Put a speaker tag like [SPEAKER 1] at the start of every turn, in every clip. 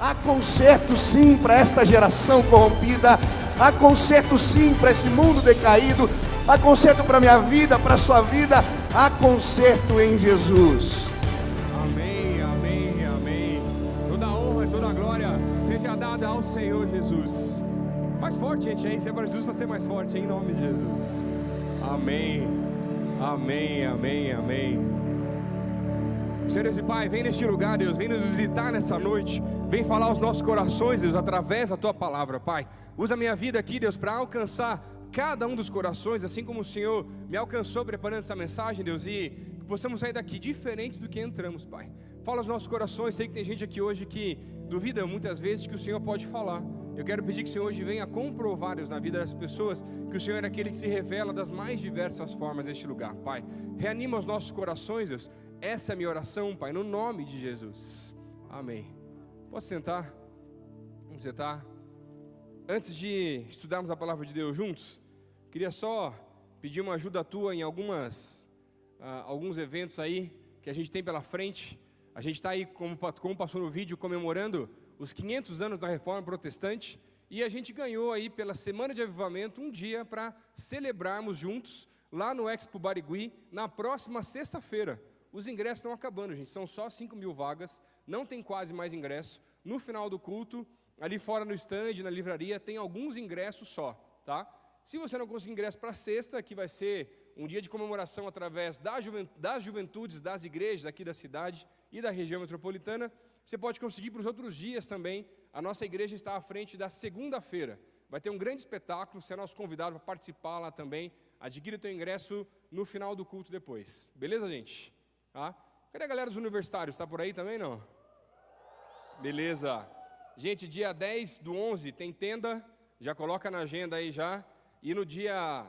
[SPEAKER 1] Há conserto sim para esta geração corrompida. Há conserto sim para esse mundo decaído. Há conserto para a minha vida, para a sua vida. Há conserto em Jesus.
[SPEAKER 2] Amém, amém, amém. Toda a honra e toda a glória seja dada ao Senhor Jesus. Mais forte, gente, aí. Se é para Jesus, para ser mais forte, em nome de Jesus. Amém, amém, amém, amém. Senhor Deus e Pai, vem neste lugar, Deus, vem nos visitar nessa noite, vem falar aos nossos corações, Deus, através da Tua palavra, Pai. Usa a minha vida aqui, Deus, para alcançar cada um dos corações, assim como o Senhor me alcançou preparando essa mensagem, Deus, e que possamos sair daqui diferente do que entramos, Pai. Fala aos nossos corações. Sei que tem gente aqui hoje que duvida muitas vezes que o Senhor pode falar. Eu quero pedir que o Senhor hoje venha comprovar, Deus, na vida das pessoas, que o Senhor é aquele que se revela das mais diversas formas neste lugar, Pai. Reanima os nossos corações, Deus. Essa é a minha oração, Pai, no nome de Jesus. Amém. Pode sentar. Vamos sentar. Antes de estudarmos a palavra de Deus juntos, queria só pedir uma ajuda tua em alguns eventos aí que a gente tem pela frente. A gente está aí, como passou no vídeo, comemorando os 500 anos da Reforma Protestante, e a gente ganhou aí pela Semana de Avivamento um dia para celebrarmos juntos lá no Expo Barigui na próxima sexta-feira. Os ingressos estão acabando, gente, são só 5.000 vagas, não tem quase mais ingresso. No final do culto, ali fora no stand, na livraria, tem alguns ingressos só, tá? Se você não conseguir ingresso para sexta, que vai ser um dia de comemoração através das juventudes, das igrejas aqui da cidade e da região metropolitana, você pode conseguir para os outros dias também. A nossa igreja está à frente da segunda-feira. Vai ter um grande espetáculo, você é nosso convidado para participar lá também. Adquire o teu ingresso no final do culto depois. Beleza, gente? Tá? Cadê a galera dos universitários? Está por aí também, não? Beleza. Gente, dia 10/11 tem tenda, já coloca na agenda aí já. E no dia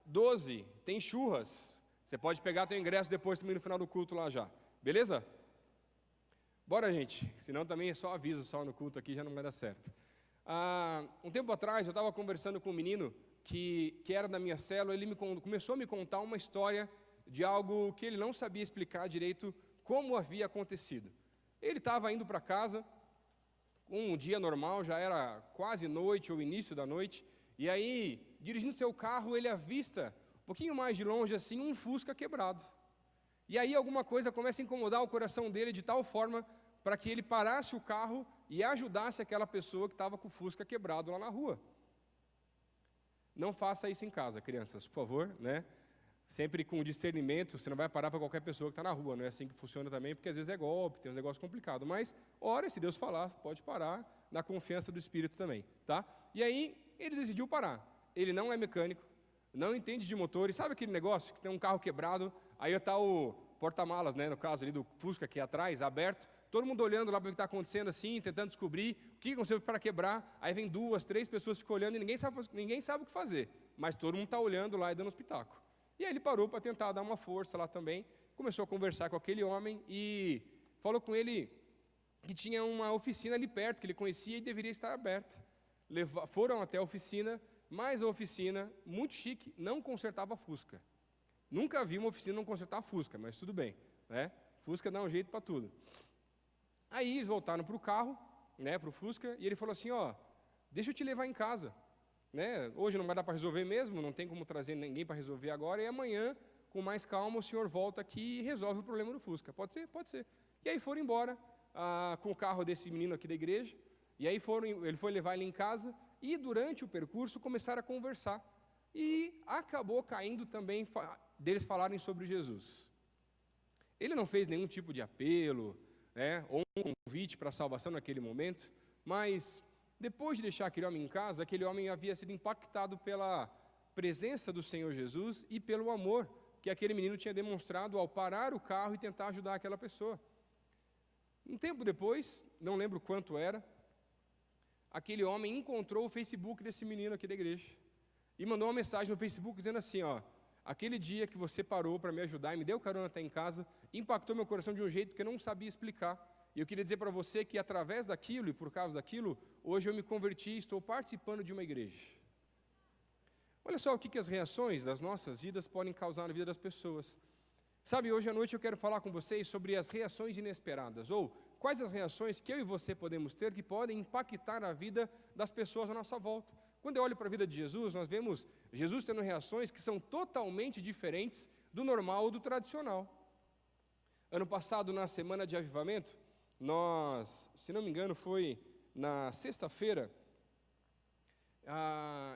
[SPEAKER 2] 12 tem churras. Você pode pegar teu ingresso depois também no final do culto lá já. Beleza? Bora, gente, senão também é só aviso, só no culto aqui já não vai dar certo. Um tempo atrás eu estava conversando com um menino que era da minha célula. Ele começou a me contar uma história de algo que ele não sabia explicar direito como havia acontecido. Ele estava indo para casa, um dia normal, já era quase noite ou início da noite, e aí, dirigindo seu carro, ele avista, um pouquinho mais de longe assim, um Fusca quebrado. E aí alguma coisa começa a incomodar o coração dele de tal forma para que ele parasse o carro e ajudasse aquela pessoa que estava com o Fusca quebrado lá na rua. Não faça isso em casa, crianças, por favor, né? Sempre com discernimento. Você não vai parar para qualquer pessoa que está na rua, não é assim que funciona também, porque às vezes é golpe, tem uns negócios complicados. Mas, ora, se Deus falar, pode parar na confiança do Espírito também, tá? E aí, ele decidiu parar. Ele não é mecânico, não entende de motores. Sabe aquele negócio que tem um carro quebrado, aí está o porta-malas, né, no caso ali do Fusca aqui atrás, aberto, todo mundo olhando lá para o que está acontecendo assim, tentando descobrir o que aconteceu para quebrar. Aí vem 2, 3 pessoas ficam olhando e ninguém sabe o que fazer, mas todo mundo está olhando lá e dando os pitacos. E aí ele parou para tentar dar uma força lá também, começou a conversar com aquele homem e falou com ele que tinha uma oficina ali perto, que ele conhecia e deveria estar aberta. Foram até a oficina, mas a oficina, muito chique, não consertava Fusca. Nunca vi uma oficina não consertar Fusca, mas tudo bem, né? Fusca dá um jeito para tudo. Aí eles voltaram para o carro, né, para o Fusca, e ele falou assim, deixa eu te levar em casa. Né? Hoje não vai dar para resolver mesmo, não tem como trazer ninguém para resolver agora, e amanhã, com mais calma, o senhor volta aqui e resolve o problema do Fusca. Pode ser? Pode ser. E aí foram embora com o carro desse menino aqui da igreja, e aí ele foi levar ele em casa, e durante o percurso começaram a conversar, e acabou caindo também deles falarem sobre Jesus. Ele não fez nenhum tipo de apelo, né, ou um convite para a salvação naquele momento, mas depois de deixar aquele homem em casa, aquele homem havia sido impactado pela presença do Senhor Jesus e pelo amor que aquele menino tinha demonstrado ao parar o carro e tentar ajudar aquela pessoa. Um tempo depois, não lembro quanto era, aquele homem encontrou o Facebook desse menino aqui da igreja e mandou uma mensagem no Facebook dizendo assim, aquele dia que você parou para me ajudar e me deu carona até em casa, impactou meu coração de um jeito que eu não sabia explicar. E eu queria dizer para você que através daquilo e por causa daquilo, hoje eu me converti e estou participando de uma igreja. Olha só o que as reações das nossas vidas podem causar na vida das pessoas. Sabe, hoje à noite eu quero falar com vocês sobre as reações inesperadas, ou quais as reações que eu e você podemos ter que podem impactar a vida das pessoas à nossa volta. Quando eu olho para a vida de Jesus, nós vemos Jesus tendo reações que são totalmente diferentes do normal ou do tradicional. Ano passado, na semana de avivamento, nós, se não me engano, foi na sexta-feira,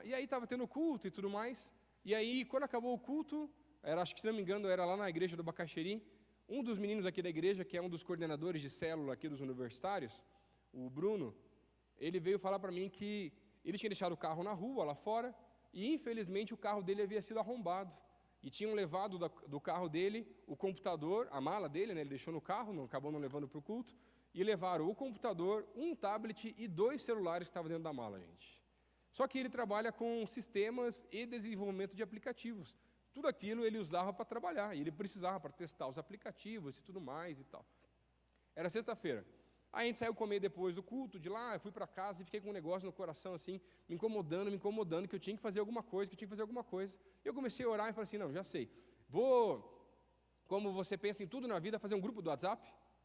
[SPEAKER 2] e aí estava tendo culto e tudo mais, e aí quando acabou o culto, acho que se não me engano era lá na igreja do Bacaxeri, um dos meninos aqui da igreja, que é um dos coordenadores de célula aqui dos universitários, o Bruno, ele veio falar para mim que ele tinha deixado o carro na rua, lá fora, e infelizmente o carro dele havia sido arrombado, e tinham levado do carro dele o computador, a mala dele, né, ele deixou no carro, acabou não levando para o culto, e levaram o computador, um tablet e 2 celulares que estavam dentro da mala, gente. Só que ele trabalha com sistemas e desenvolvimento de aplicativos. Tudo aquilo ele usava para trabalhar, e ele precisava para testar os aplicativos e tudo mais e tal. Era sexta-feira. Aí a gente saiu comer depois do culto, de lá, eu fui para casa e fiquei com um negócio no coração assim, me incomodando, que eu tinha que fazer alguma coisa, Eu comecei a orar e falei assim, não, já sei. Como você pensa em tudo na vida, fazer um grupo do WhatsApp,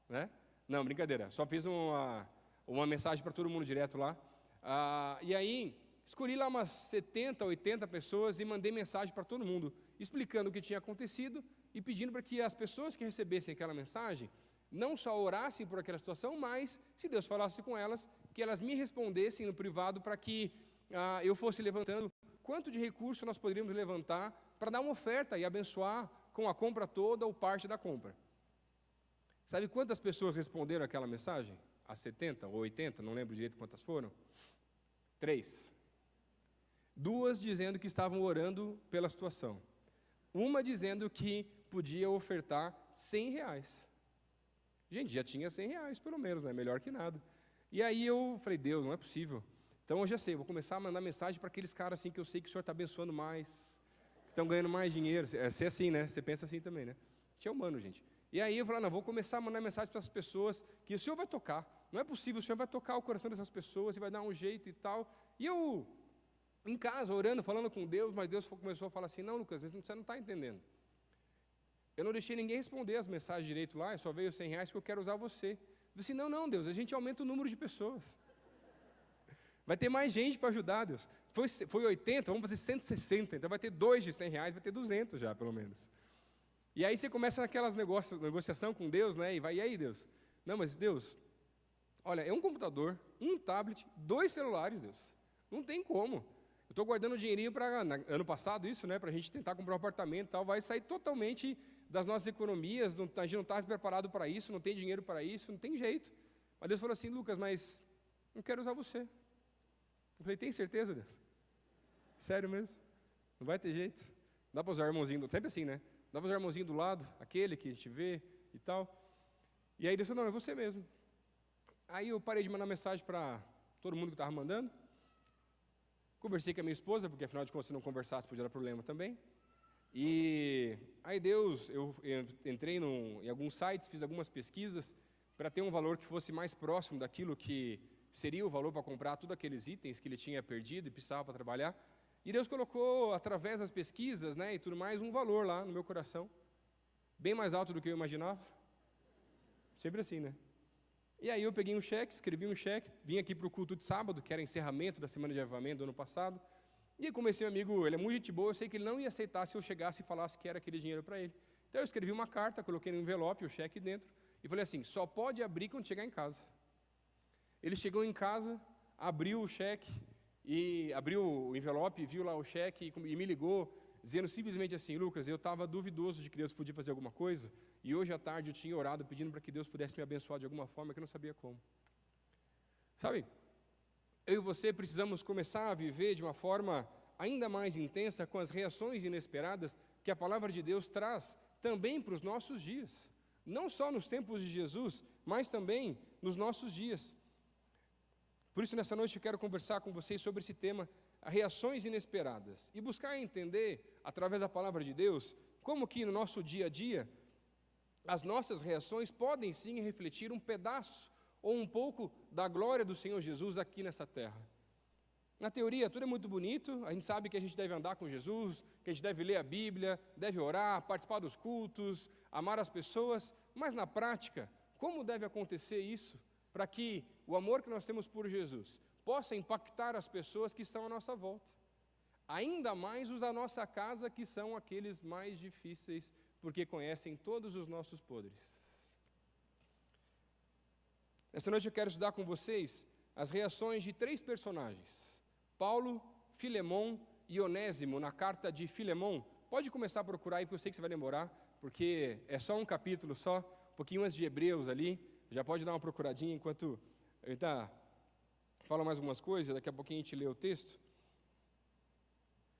[SPEAKER 2] né? Não, brincadeira, só fiz uma mensagem para todo mundo direto lá. E aí, escolhi lá umas 70, 80 pessoas e mandei mensagem para todo mundo, explicando o que tinha acontecido e pedindo para que as pessoas que recebessem aquela mensagem, não só orassem por aquela situação, mas, se Deus falasse com elas, que elas me respondessem no privado para que eu fosse levantando quanto de recurso nós poderíamos levantar para dar uma oferta e abençoar com a compra toda ou parte da compra. Sabe quantas pessoas responderam aquela mensagem? As 70 ou 80, não lembro direito quantas foram. 3. 2 dizendo que estavam orando pela situação. Uma dizendo que podia ofertar R$100. Gente, já tinha R$100 pelo menos, né? Melhor que nada. E aí eu falei, Deus, não é possível. Então eu já sei, vou começar a mandar mensagem para aqueles caras assim que eu sei que o Senhor está abençoando mais, que estão ganhando mais dinheiro. É assim, né? Você pensa assim também, né? A gente é humano, gente. E aí eu falei, não, vou começar a mandar mensagem para as pessoas que o Senhor vai tocar. Não é possível, o Senhor vai tocar o coração dessas pessoas e vai dar um jeito e tal. E eu, em casa, orando, falando com Deus, mas Deus começou a falar assim, não, Lucas, você não está entendendo. Eu não deixei ninguém responder as mensagens direito lá, só veio R$100 porque eu quero usar você. Eu falei assim, não, Deus, a gente aumenta o número de pessoas. Vai ter mais gente para ajudar, Deus. Foi 80, vamos fazer 160, então vai ter 2 de R$100, vai ter 200 já, pelo menos. E aí você começa naquelas negociação com Deus, né? E aí, Deus? Não, mas Deus, olha, é um computador, um tablet, 2 celulares, Deus. Não tem como. Eu estou guardando dinheirinho para, ano passado, isso, né? Para a gente tentar comprar um apartamento e tal, vai sair totalmente das nossas economias, a gente não está preparado para isso, não tem dinheiro para isso, não tem jeito. Mas Deus falou assim, Lucas, mas não quero usar você. Eu falei, tem certeza, Deus? Sério mesmo? Não vai ter jeito? Dá para usar o irmãozinho, sempre assim, né? Dá para usar o irmãozinho do lado, aquele que a gente vê e tal. E aí Deus falou, não, é você mesmo. Aí eu parei de mandar mensagem para todo mundo que estava mandando. Conversei com a minha esposa, porque afinal de contas, se não conversasse, podia dar problema também. E aí eu entrei em alguns sites, fiz algumas pesquisas, para ter um valor que fosse mais próximo daquilo que seria o valor para comprar todos aqueles itens que ele tinha perdido e precisava para trabalhar. E Deus colocou, através das pesquisas, né, e tudo mais, um valor lá no meu coração, bem mais alto do que eu imaginava. Sempre assim, né? E aí eu peguei um cheque, escrevi um cheque, vim aqui para o culto de sábado, que era encerramento da semana de avivamento do ano passado, e comecei, amigo, ele é muito gente boa, eu sei que ele não ia aceitar se eu chegasse e falasse que era aquele dinheiro para ele. Então eu escrevi uma carta, coloquei no envelope, o cheque dentro, e falei assim, só pode abrir quando chegar em casa. Ele chegou em casa, abriu o cheque, e abriu o envelope, viu lá o cheque e me ligou, dizendo simplesmente assim, Lucas, eu estava duvidoso de que Deus podia fazer alguma coisa, e hoje à tarde eu tinha orado pedindo para que Deus pudesse me abençoar de alguma forma que eu não sabia como. Sabe, eu e você precisamos começar a viver de uma forma ainda mais intensa com as reações inesperadas que a palavra de Deus traz também para os nossos dias. Não só nos tempos de Jesus, mas também nos nossos dias. Por isso, nessa noite, eu quero conversar com vocês sobre esse tema, reações inesperadas, e buscar entender, através da palavra de Deus, como que no nosso dia a dia, as nossas reações podem sim refletir um pedaço ou um pouco da glória do Senhor Jesus aqui nessa terra. Na teoria, tudo é muito bonito, a gente sabe que a gente deve andar com Jesus, que a gente deve ler a Bíblia, deve orar, participar dos cultos, amar as pessoas, mas na prática, como deve acontecer isso para que o amor que nós temos por Jesus possa impactar as pessoas que estão à nossa volta. Ainda mais os da nossa casa, que são aqueles mais difíceis, porque conhecem todos os nossos podres. Esta noite eu quero estudar com vocês as reações de 3 personagens: Paulo, Filemon e Onésimo, na carta de Filemon. Pode começar a procurar aí, porque eu sei que você vai demorar, porque é só um capítulo só, um pouquinho antes de Hebreus ali. Já pode dar uma procuradinha enquanto eu falo mais algumas coisas, daqui a pouquinho a gente lê o texto.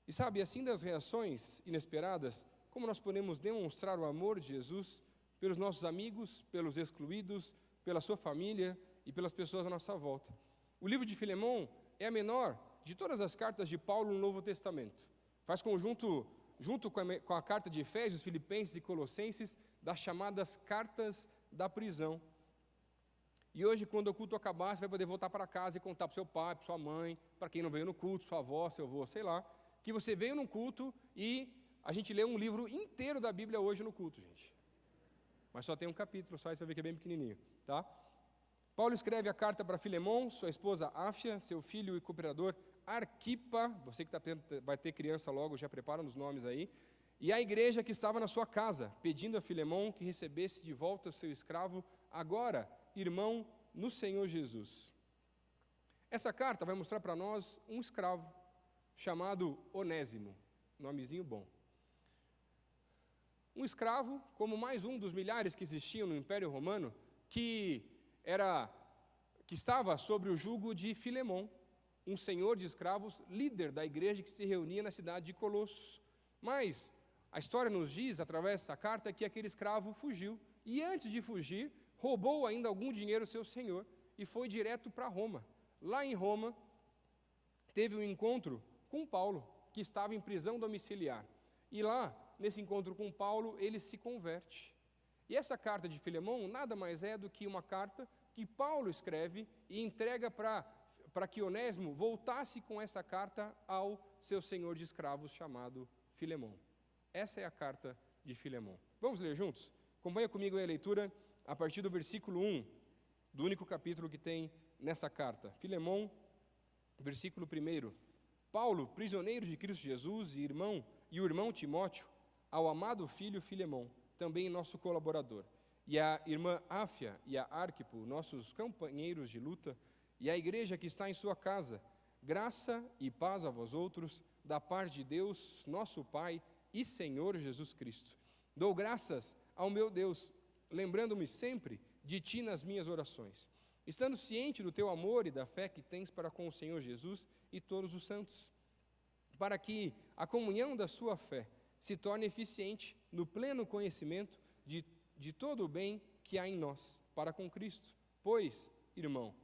[SPEAKER 2] E sabe, assim das reações inesperadas, como nós podemos demonstrar o amor de Jesus pelos nossos amigos, pelos excluídos, pela sua família e pelas pessoas à nossa volta. O livro de Filemon é a menor de todas as cartas de Paulo no Novo Testamento. Faz conjunto, junto com a carta de Efésios, Filipenses e Colossenses, das chamadas cartas da prisão. E hoje, quando o culto acabar, você vai poder voltar para casa e contar para o seu pai, para sua mãe, para quem não veio no culto, sua avó, seu avô, sei lá, que você veio no culto e a gente lê um livro inteiro da Bíblia hoje no culto, gente. Mas só tem um capítulo, só, você vai ver que é bem pequenininho, tá? Paulo escreve a carta para Filemon, sua esposa Áfia, seu filho e cooperador Arquipa, você que vai ter criança logo, já prepara os nomes aí, e a igreja que estava na sua casa, pedindo a Filemon que recebesse de volta o seu escravo, agora irmão no Senhor Jesus. Essa carta vai mostrar para nós um escravo, chamado Onésimo, nomezinho bom. Um escravo, como mais um dos milhares que existiam no Império Romano, que estava sobre o jugo de Filemon, um senhor de escravos, líder da igreja que se reunia na cidade de Colossos. Mas a história nos diz, através dessa carta, que aquele escravo fugiu, e antes de fugir, roubou ainda algum dinheiro ao seu senhor, e foi direto para Roma. Lá em Roma, teve um encontro com Paulo, que estava em prisão domiciliar. E lá, nesse encontro com Paulo, ele se converte. E essa carta de Filemon nada mais é do que uma carta que Paulo escreve e entrega para que Onésimo voltasse com essa carta ao seu senhor de escravos chamado Filemon. Essa é a carta de Filemon. Vamos ler juntos? Acompanha comigo aí a leitura a partir do versículo 1, do único capítulo que tem nessa carta. Filemon, versículo 1. Paulo, prisioneiro de Cristo Jesus e o irmão Timóteo, ao amado filho Filemon, também nosso colaborador, e a irmã Áfia e a Arquipo, nossos companheiros de luta, e a igreja que está em sua casa, graça e paz a vós outros, da parte de Deus, nosso Pai e Senhor Jesus Cristo. Dou graças ao meu Deus, lembrando-me sempre de ti nas minhas orações, estando ciente do teu amor e da fé que tens para com o Senhor Jesus e todos os santos, para que a comunhão da sua fé se torne eficiente no pleno conhecimento de todo o bem que há em nós, para com Cristo. Pois, irmão,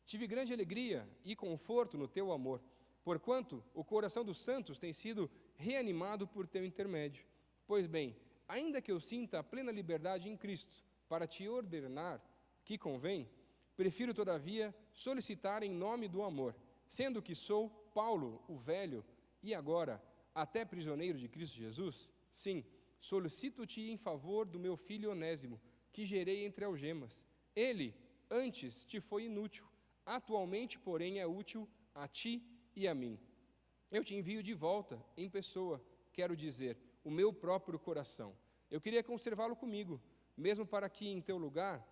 [SPEAKER 2] tive grande alegria e conforto no teu amor, porquanto o coração dos santos tem sido reanimado por teu intermédio. Pois bem, ainda que eu sinta a plena liberdade em Cristo para te ordenar que convém, prefiro todavia solicitar em nome do amor, sendo que sou Paulo, o velho, e agora até prisioneiro de Cristo Jesus, sim, solicito-te em favor do meu filho Onésimo, que gerei entre algemas. Ele, antes, te foi inútil, atualmente, porém, é útil a ti e a mim. Eu te envio de volta, em pessoa, quero dizer, o meu próprio coração. Eu queria conservá-lo comigo, mesmo para que, em teu lugar,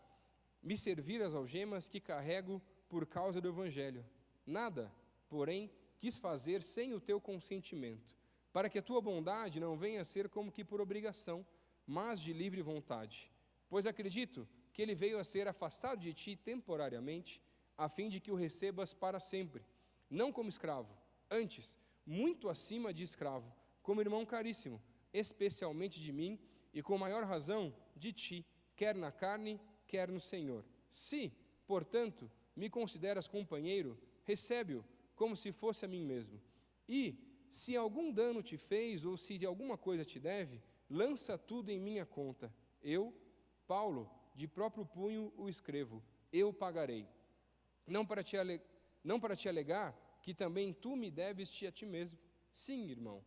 [SPEAKER 2] me servir as algemas que carrego por causa do Evangelho. Nada, porém, quis fazer sem o teu consentimento, para que a tua bondade não venha a ser como que por obrigação, mas de livre vontade. Pois acredito que ele veio a ser afastado de ti temporariamente, a fim de que o recebas para sempre, não como escravo, antes, muito acima de escravo, como irmão caríssimo, especialmente de mim, e com maior razão de ti, quer na carne, quer no Senhor. Se, portanto, me consideras companheiro, recebe-o como se fosse a mim mesmo. E, se algum dano te fez, ou se de alguma coisa te deve, lança tudo em minha conta. Eu, Paulo, de próprio punho o escrevo, eu pagarei. Não para te alegar que também tu me deves a ti mesmo. Sim, irmão,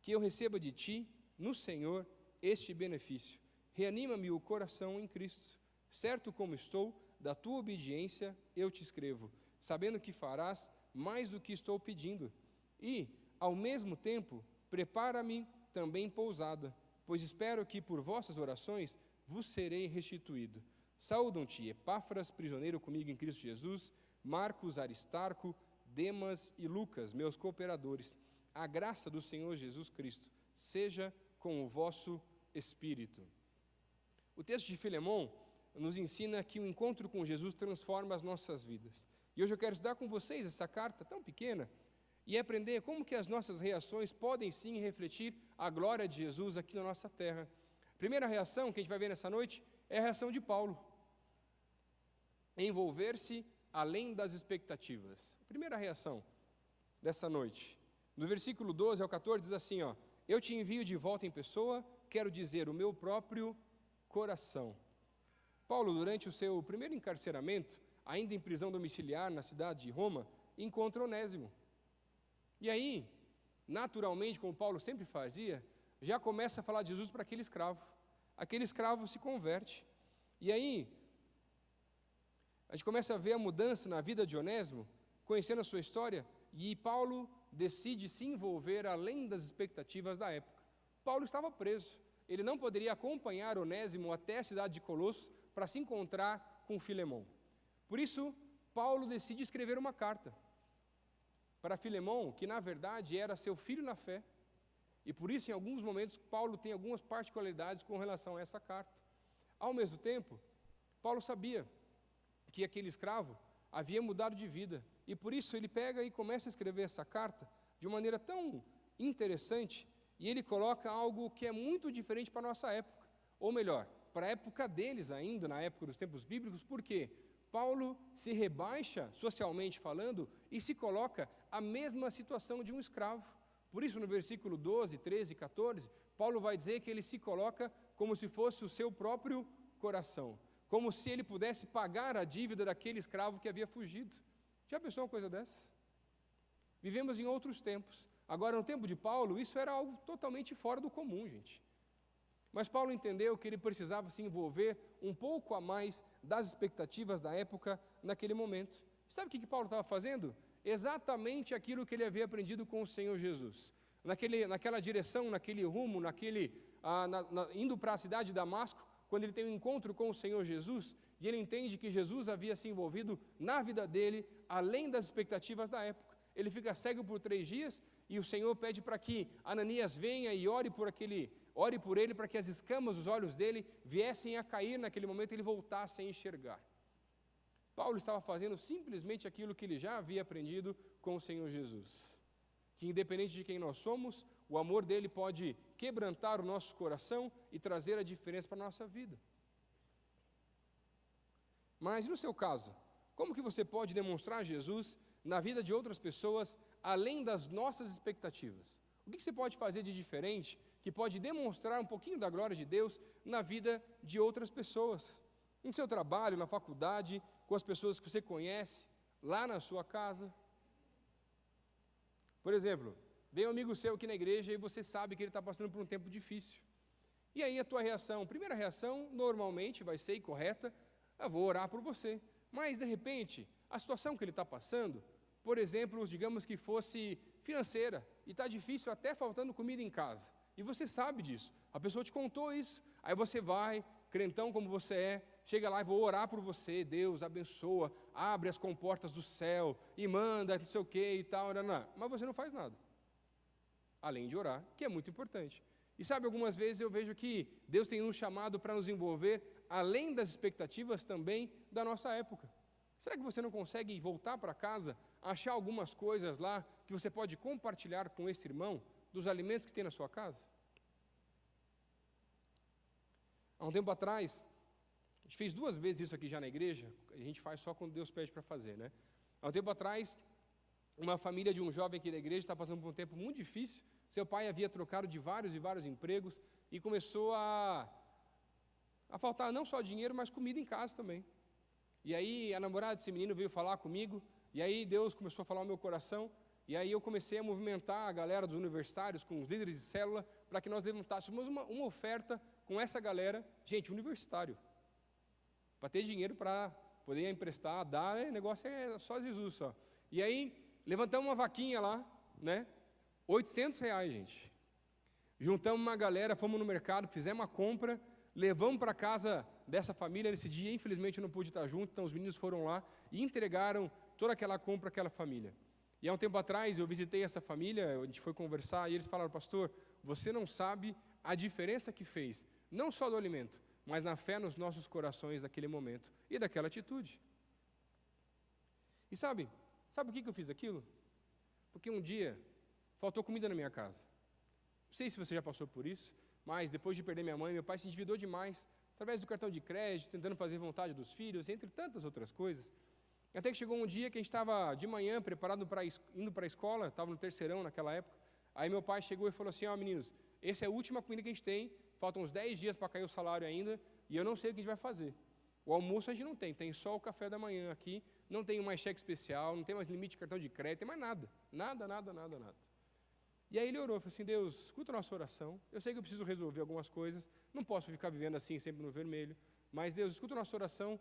[SPEAKER 2] que eu receba de ti, no Senhor, este benefício. Reanima-me o coração em Cristo, Certo como estou da tua obediência, eu te escrevo, sabendo que farás mais do que estou pedindo. E, ao mesmo tempo, prepara-me também pousada, pois espero que por vossas orações vos serei restituído. Saúdam-te Epáfras, prisioneiro comigo em Cristo Jesus, Marcos, Aristarco, Demas e Lucas, meus cooperadores. A graça do Senhor Jesus Cristo seja com o vosso espírito. O texto de Filemão nos ensina que o encontro com Jesus transforma as nossas vidas. E hoje eu quero estudar com vocês essa carta tão pequena e aprender como que as nossas reações podem sim refletir a glória de Jesus aqui na nossa terra. A primeira reação que a gente vai ver nessa noite é a reação de Paulo. Envolver-se além das expectativas. A primeira reação dessa noite. No versículo 12 ao 14 diz assim, eu te envio de volta em pessoa, quero dizer, o meu próprio coração. Paulo, durante o seu primeiro encarceramento, ainda em prisão domiciliar na cidade de Roma, encontra Onésimo. E aí, naturalmente, como Paulo sempre fazia, já começa a falar de Jesus para aquele escravo. Aquele escravo se converte. E aí, a gente começa a ver a mudança na vida de Onésimo, conhecendo a sua história, e Paulo decide se envolver além das expectativas da época. Paulo estava preso. Ele não poderia acompanhar Onésimo até a cidade de Colossos para se encontrar com Filemão. Por isso, Paulo decide escrever uma carta para Filemão, que na verdade era seu filho na fé. E por isso, em alguns momentos, Paulo tem algumas particularidades com relação a essa carta. Ao mesmo tempo, Paulo sabia que aquele escravo havia mudado de vida. E por isso ele pega e começa a escrever essa carta de uma maneira tão interessante, e ele coloca algo que é muito diferente para a nossa época. Ou melhor, para a época deles ainda, na época dos tempos bíblicos, porque Paulo se rebaixa, socialmente falando, e se coloca a mesma situação de um escravo. Por isso, no versículo 12, 13 e 14, Paulo vai dizer que ele se coloca como se fosse o seu próprio coração, como se ele pudesse pagar a dívida daquele escravo que havia fugido. Já pensou uma coisa dessa? Vivemos em outros tempos. Agora, no tempo de Paulo, isso era algo totalmente fora do comum, gente. Mas Paulo entendeu que ele precisava se envolver um pouco a mais das expectativas da época naquele momento. Sabe o que Paulo estava fazendo? Exatamente aquilo que ele havia aprendido com o Senhor Jesus. Naquela direção, naquele rumo, indo para a cidade de Damasco, quando ele tem um encontro com o Senhor Jesus, e ele entende que Jesus havia se envolvido na vida dele, além das expectativas da época. Ele fica cego por 3 dias, e o Senhor pede para que Ananias venha e ore por ele, para que as escamas dos olhos dele viessem a cair naquele momento e ele voltasse a enxergar. Paulo estava fazendo simplesmente aquilo que ele já havia aprendido com o Senhor Jesus. Que independente de quem nós somos, o amor dele pode quebrantar o nosso coração e trazer a diferença para a nossa vida. Mas no seu caso, como que você pode demonstrar Jesus na vida de outras pessoas, além das nossas expectativas? O que você pode fazer de diferente, que pode demonstrar um pouquinho da glória de Deus na vida de outras pessoas? No seu trabalho, na faculdade, com as pessoas que você conhece, lá na sua casa. Por exemplo, vem um amigo seu aqui na igreja e você sabe que ele está passando por um tempo difícil. E aí a tua reação, primeira reação, normalmente vai ser correta, eu vou orar por você. Mas, de repente, a situação que ele está passando, por exemplo, digamos que fosse financeira, e está difícil até faltando comida em casa. E você sabe disso, a pessoa te contou isso. Aí você vai, crentão como você é, chega lá e vou orar por você, Deus abençoa, abre as comportas do céu, e manda não sei o que e tal, mas você não faz nada. Além de orar, que é muito importante. E sabe, algumas vezes eu vejo que Deus tem nos chamado para nos envolver, além das expectativas também da nossa época. Será que você não consegue voltar para casa, achar algumas coisas lá, que você pode compartilhar com esse irmão, dos alimentos que tem na sua casa? Há um tempo atrás, a gente fez 2 vezes isso aqui já na igreja, a gente faz só quando Deus pede para fazer, né? Há um tempo atrás, uma família de um jovem aqui da igreja está passando por um tempo muito difícil. Seu pai havia trocado de vários e vários empregos e começou a faltar não só dinheiro, mas comida em casa também. E aí a namorada desse menino veio falar comigo, e aí Deus começou a falar no meu coração, e aí eu comecei a movimentar a galera dos universitários, com os líderes de célula, para que nós levantássemos uma oferta com essa galera, gente, universitário. Para ter dinheiro para poder emprestar, dar, o negócio é só Jesus só. E aí, levantamos uma vaquinha lá, né? R$ 800, gente. Juntamos uma galera, fomos no mercado, fizemos uma compra, levamos para casa dessa família. Nesse dia, infelizmente, eu não pude estar junto, então os meninos foram lá e entregaram toda aquela compra àquela família. E há um tempo atrás, eu visitei essa família, a gente foi conversar, e eles falaram: pastor, você não sabe a diferença que fez, não só do alimento, mas na fé nos nossos corações naquele momento e daquela atitude. E sabe por que eu fiz aquilo? Porque um dia faltou comida na minha casa. Não sei se você já passou por isso, mas depois de perder minha mãe, meu pai se endividou demais, através do cartão de crédito, tentando fazer vontade dos filhos, entre tantas outras coisas. Até que chegou um dia que a gente estava de manhã, indo para a escola, estava no terceirão naquela época. Aí meu pai chegou e falou assim: meninos, essa é a última comida que a gente tem, faltam uns 10 dias para cair o salário ainda, e eu não sei o que a gente vai fazer. O almoço a gente não tem só o café da manhã aqui, não tem mais cheque especial, não tem mais limite de cartão de crédito, não tem mais nada. E aí ele orou, falou assim: Deus, escuta a nossa oração, eu sei que eu preciso resolver algumas coisas, não posso ficar vivendo assim, sempre no vermelho, mas Deus, escuta a nossa oração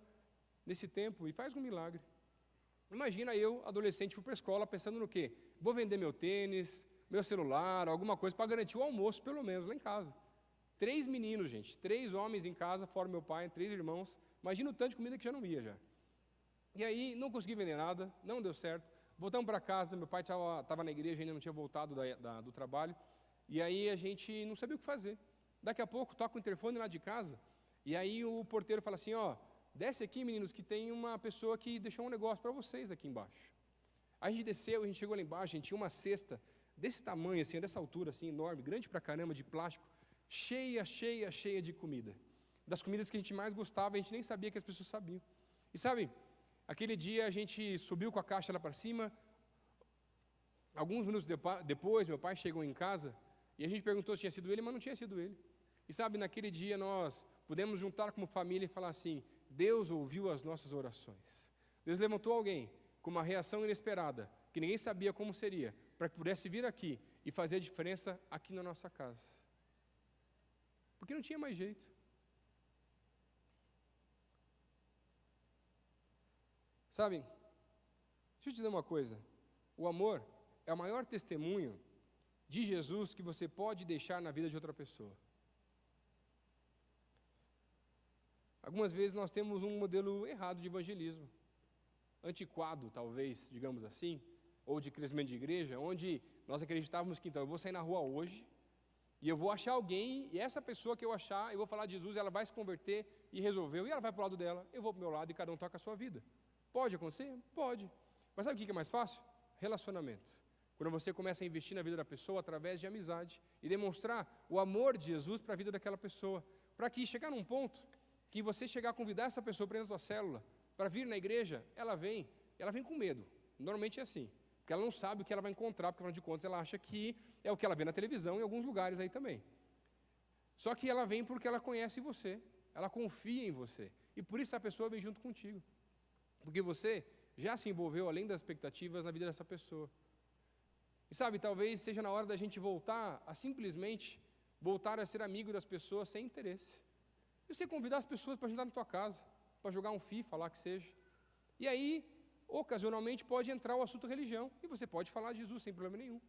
[SPEAKER 2] nesse tempo e faz um milagre. Imagina eu, adolescente, fui para a escola pensando no quê? Vou vender meu tênis, meu celular, alguma coisa para garantir o almoço, pelo menos, lá em casa. 3 meninos, gente, 3 homens em casa, fora meu pai, 3 irmãos. Imagina o tanto de comida que já não ia já. E aí, não consegui vender nada, não deu certo. Voltamos para casa, meu pai estava na igreja, ainda não tinha voltado do trabalho. E aí a gente não sabia o que fazer. Daqui a pouco, toca o interfone lá de casa, e aí o porteiro fala assim: desce aqui, meninos, que tem uma pessoa que deixou um negócio para vocês aqui embaixo. Aí a gente desceu, a gente chegou lá embaixo, a gente tinha uma cesta desse tamanho, assim, dessa altura, assim, enorme, grande pra caramba, de plástico, cheia de comida. Das comidas que a gente mais gostava, a gente nem sabia que as pessoas sabiam. E sabe, aquele dia a gente subiu com a caixa lá para cima. Alguns minutos depois, meu pai chegou em casa e a gente perguntou se tinha sido ele, mas não tinha sido ele. E sabe, naquele dia nós pudemos juntar como família e falar assim: Deus ouviu as nossas orações. Deus levantou alguém com uma reação inesperada, que ninguém sabia como seria, para que pudesse vir aqui e fazer a diferença aqui na nossa casa. Porque não tinha mais jeito. Sabe, deixa eu te dizer uma coisa: o amor é o maior testemunho de Jesus que você pode deixar na vida de outra pessoa. Algumas vezes nós temos um modelo errado de evangelismo, antiquado talvez, digamos assim, ou de crescimento de igreja, onde nós acreditávamos que então eu vou sair na rua hoje, e eu vou achar alguém, e essa pessoa que eu achar, eu vou falar de Jesus, ela vai se converter e resolveu, e ela vai para o lado dela, eu vou para o meu lado e cada um toca a sua vida. Pode acontecer? Pode. Mas sabe o que é mais fácil? Relacionamento. Quando você começa a investir na vida da pessoa através de amizade e demonstrar o amor de Jesus para a vida daquela pessoa, para que chegar num ponto que você chegar a convidar essa pessoa para dentro da tua célula, para vir na igreja, ela vem com medo. Normalmente é assim, porque ela não sabe o que ela vai encontrar, porque afinal de contas ela acha que é o que ela vê na televisão em alguns lugares aí também. Só que ela vem porque ela conhece você, ela confia em você, e por isso a pessoa vem junto contigo, porque você já se envolveu além das expectativas na vida dessa pessoa. E sabe, talvez seja na hora da gente voltar a simplesmente voltar a ser amigo das pessoas sem interesse. E você convidar as pessoas para ajudar na tua casa, para jogar um FIFA, lá que seja. E aí, ocasionalmente, pode entrar o assunto religião, e você pode falar de Jesus sem problema nenhum.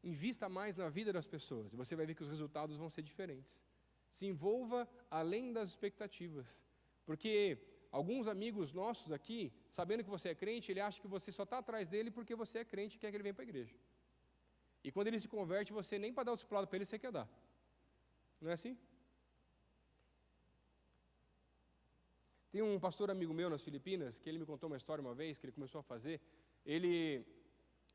[SPEAKER 2] Invista mais na vida das pessoas, e você vai ver que os resultados vão ser diferentes. Se envolva além das expectativas, porque alguns amigos nossos aqui, sabendo que você é crente, ele acha que você só está atrás dele porque você é crente e quer que ele venha para a igreja. E quando ele se converte, você nem para dar o discipulado para ele, você quer dar. Não é assim? Tem um pastor amigo meu nas Filipinas, que ele me contou uma história uma vez, que ele começou a fazer. Ele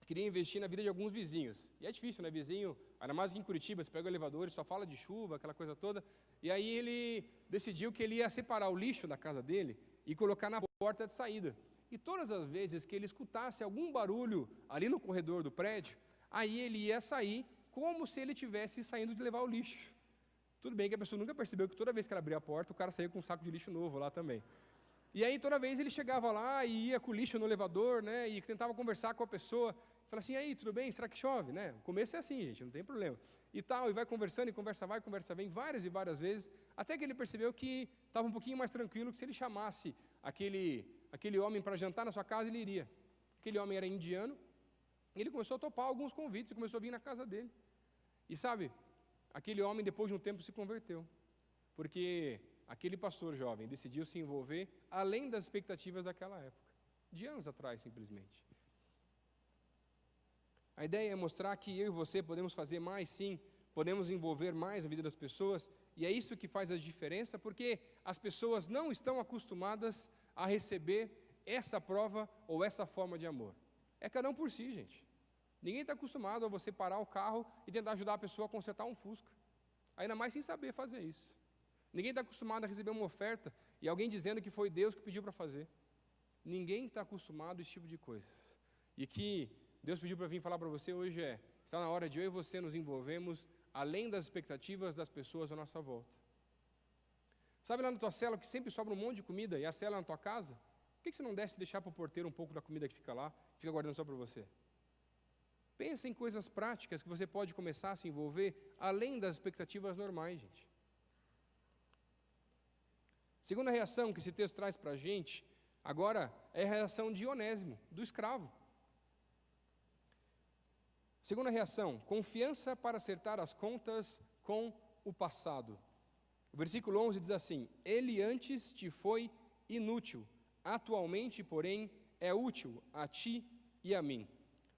[SPEAKER 2] queria investir na vida de alguns vizinhos. E é difícil, né? Vizinho, ainda mais aqui em Curitiba, você pega o elevador e só fala de chuva, aquela coisa toda. E aí ele decidiu que ele ia separar o lixo da casa dele e colocar na porta de saída. E todas as vezes que ele escutasse algum barulho ali no corredor do prédio, aí ele ia sair como se ele estivesse saindo de levar o lixo. Tudo bem que a pessoa nunca percebeu que toda vez que ela abria a porta, o cara saía com um saco de lixo novo lá também. E aí toda vez ele chegava lá e ia com o lixo no elevador, né? E tentava conversar com a pessoa. Falava assim, e aí, tudo bem? Será que chove? Né? O começo é assim, gente, não tem problema. E tal, e vai conversando, e conversa vai, conversa vem, várias e várias vezes, até que ele percebeu que estava um pouquinho mais tranquilo, que se ele chamasse aquele homem para jantar na sua casa, ele iria. Aquele homem era indiano, e ele começou a topar alguns convites, e começou a vir na casa dele. E sabe, aquele homem depois de um tempo se converteu, porque aquele pastor jovem decidiu se envolver além das expectativas daquela época, de anos atrás simplesmente. A ideia é mostrar que eu e você podemos fazer mais, sim, podemos envolver mais a vida das pessoas, e é isso que faz a diferença, porque as pessoas não estão acostumadas a receber essa prova ou essa forma de amor. É cada um por si, gente. Ninguém está acostumado a você parar o carro e tentar ajudar a pessoa a consertar um Fusca, ainda mais sem saber fazer isso. Ninguém está acostumado a receber uma oferta e alguém dizendo que foi Deus que pediu para fazer. Ninguém está acostumado a esse tipo de coisa. E que Deus pediu para vir falar para você hoje está na hora de eu e você nos envolvermos além das expectativas das pessoas à nossa volta. Sabe lá na tua cela que sempre sobra um monte de comida e a cela na tua casa? Por que você não desce e deixar para o porteiro um pouco da comida que fica lá, fica guardando só para você? Pensa em coisas práticas que você pode começar a se envolver além das expectativas normais, gente. Segunda reação que esse texto traz para a gente, agora, é a reação de Onésimo, do escravo. Segunda reação, confiança para acertar as contas com o passado. O versículo 11 diz assim, ele antes te foi inútil, atualmente, porém, é útil a ti e a mim.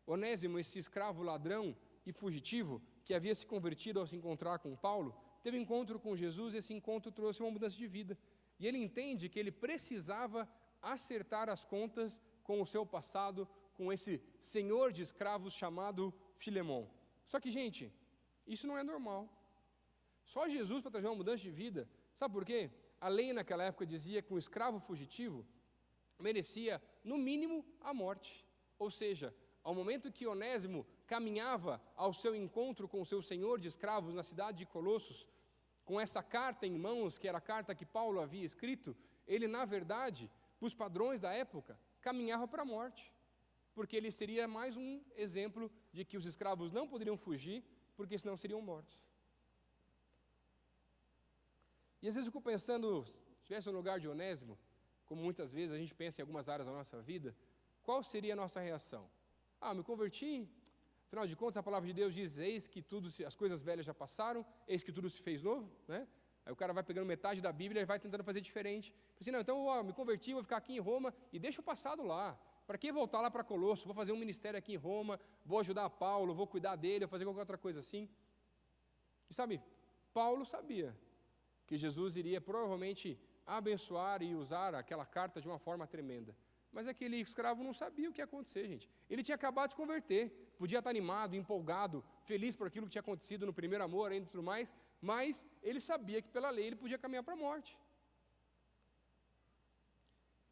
[SPEAKER 2] Onésimo, esse escravo ladrão e fugitivo, que havia se convertido ao se encontrar com Paulo, teve encontro com Jesus e esse encontro trouxe uma mudança de vida. E ele entende que ele precisava acertar as contas com o seu passado, com esse senhor de escravos chamado Filemon. Só que, gente, isso não é normal. Só Jesus para trazer uma mudança de vida. Sabe por quê? A lei naquela época dizia que um escravo fugitivo merecia, no mínimo, a morte. Ou seja, ao momento que Onésimo caminhava ao seu encontro com o seu senhor de escravos na cidade de Colossos, com essa carta em mãos, que era a carta que Paulo havia escrito, ele, na verdade, para os padrões da época, caminhava para a morte. Porque ele seria mais um exemplo de que os escravos não poderiam fugir, porque senão seriam mortos. E às vezes eu fico pensando, se estivesse no lugar de Onésimo, como muitas vezes a gente pensa em algumas áreas da nossa vida, qual seria a nossa reação? Me converti, afinal de contas a palavra de Deus diz, eis que as coisas velhas já passaram, eis que tudo se fez novo, né? Aí o cara vai pegando metade da Bíblia e vai tentando fazer diferente. Assim, não, então me converti, vou ficar aqui em Roma e deixa o passado lá. Para que voltar lá para Colossos? Vou fazer um ministério aqui em Roma, vou ajudar Paulo, vou cuidar dele, vou fazer qualquer outra coisa assim. E sabe, Paulo sabia que Jesus iria provavelmente abençoar e usar aquela carta de uma forma tremenda. Mas aquele escravo não sabia o que ia acontecer, gente. Ele tinha acabado de se converter, podia estar animado, empolgado, feliz por aquilo que tinha acontecido no primeiro amor e tudo mais, mas ele sabia que pela lei ele podia caminhar para a morte.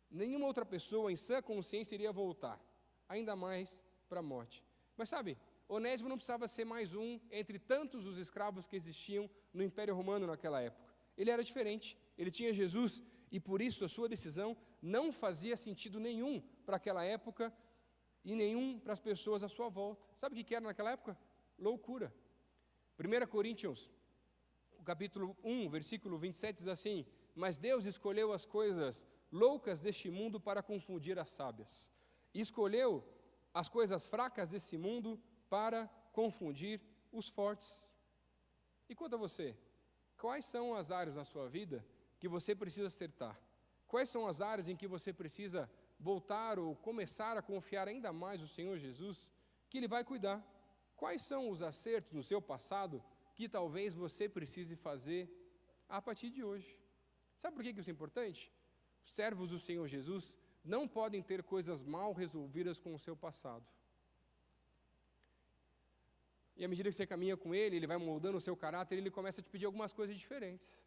[SPEAKER 2] Nenhuma outra pessoa em sã consciência iria voltar, ainda mais para a morte. Mas sabe, Onésimo não precisava ser mais um entre tantos os escravos que existiam no Império Romano naquela época. Ele era diferente, ele tinha Jesus e por isso a sua decisão não fazia sentido nenhum para aquela época e nenhum para as pessoas à sua volta. Sabe o que era naquela época? Loucura. 1 Coríntios, o capítulo 1, versículo 27 diz assim, mas Deus escolheu as coisas loucas deste mundo para confundir as sábias. E escolheu as coisas fracas desse mundo para confundir os fortes. E quanto a você, quais são as áreas na sua vida que você precisa acertar? Quais são as áreas em que você precisa voltar ou começar a confiar ainda mais no Senhor Jesus, que Ele vai cuidar? Quais são os acertos no seu passado que talvez você precise fazer a partir de hoje? Sabe por que isso é importante? Os servos do Senhor Jesus não podem ter coisas mal resolvidas com o seu passado. E à medida que você caminha com Ele, Ele vai moldando o seu caráter, Ele começa a te pedir algumas coisas diferentes.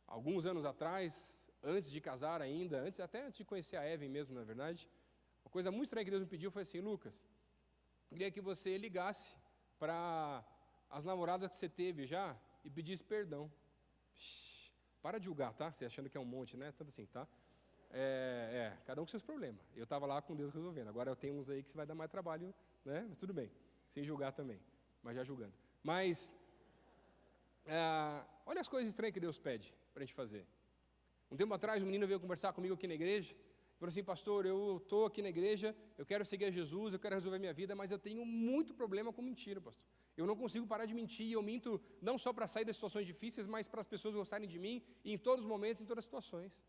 [SPEAKER 2] Alguns anos atrás, antes de casar ainda, até antes de conhecer a Evan mesmo, na verdade, uma coisa muito estranha que Deus me pediu foi assim, Lucas, eu queria que você ligasse para as namoradas que você teve já e pedisse perdão. Para de julgar, tá? Você achando que é um monte, né? Tanto assim, tá? Cada um com seus problemas. Eu estava lá com Deus resolvendo. Agora eu tenho uns aí que vai dar mais trabalho, né? Mas tudo bem. Sem julgar também, mas já julgando. Mas, olha as coisas estranhas que Deus pede para a gente fazer. Um tempo atrás, um menino veio conversar comigo aqui na igreja. Falou assim: pastor, eu estou aqui na igreja, eu quero seguir a Jesus, eu quero resolver minha vida, mas eu tenho muito problema com mentira, pastor. Eu não consigo parar de mentir, e eu minto não só para sair das situações difíceis, mas para as pessoas gostarem de mim, e em todos os momentos, em todas as situações.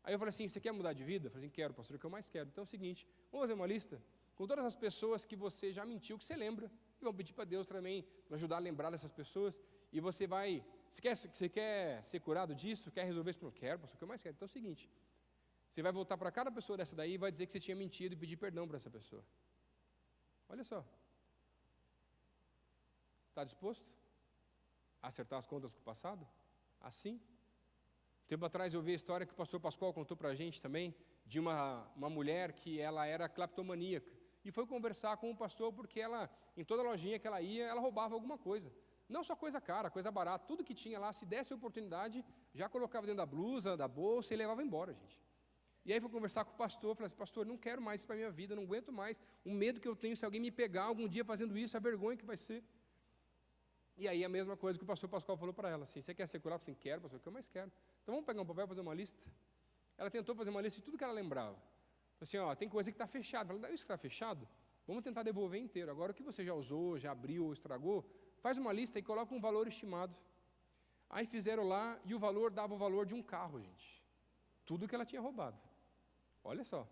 [SPEAKER 2] Aí eu falei assim: você quer mudar de vida? Eu falei assim: quero, pastor, é o que eu mais quero. Então é o seguinte, vamos fazer uma lista com todas as pessoas que você já mentiu, que você lembra, e vamos pedir para Deus também nos ajudar a lembrar dessas pessoas, e você quer ser curado disso? Quer resolver isso? Eu quero, pastor, é o que eu mais quero. Então é o seguinte, você vai voltar para cada pessoa dessa daí e vai dizer que você tinha mentido e pedir perdão para essa pessoa. Olha só. Está disposto a acertar as contas com o passado? Assim? Tempo atrás eu vi a história que o pastor Pascoal contou para a gente também, de uma mulher que ela era cleptomaníaca. E foi conversar com o pastor porque ela, em toda lojinha que ela ia, ela roubava alguma coisa. Não só coisa cara, coisa barata, tudo que tinha lá, se desse a oportunidade, já colocava dentro da blusa, da bolsa e levava embora, gente. E aí fui conversar com o pastor, falei assim: pastor, não quero mais isso para a minha vida, não aguento mais, o medo que eu tenho se alguém me pegar algum dia fazendo isso, a vergonha que vai ser. E aí a mesma coisa que o pastor Pascoal falou para ela, assim: você quer ser curado? Eu falei assim: quero, pastor, o que eu mais quero. Então vamos pegar um papel e fazer uma lista. Ela tentou fazer uma lista de tudo que ela lembrava. Falei assim: ó, tem coisa que está fechada. Falei: isso que está fechado? Vamos tentar devolver inteiro. Agora o que você já usou, já abriu ou estragou, faz uma lista e coloca um valor estimado. Aí fizeram lá e o valor dava o valor de um carro, gente. Tudo que ela tinha roubado. Olha só.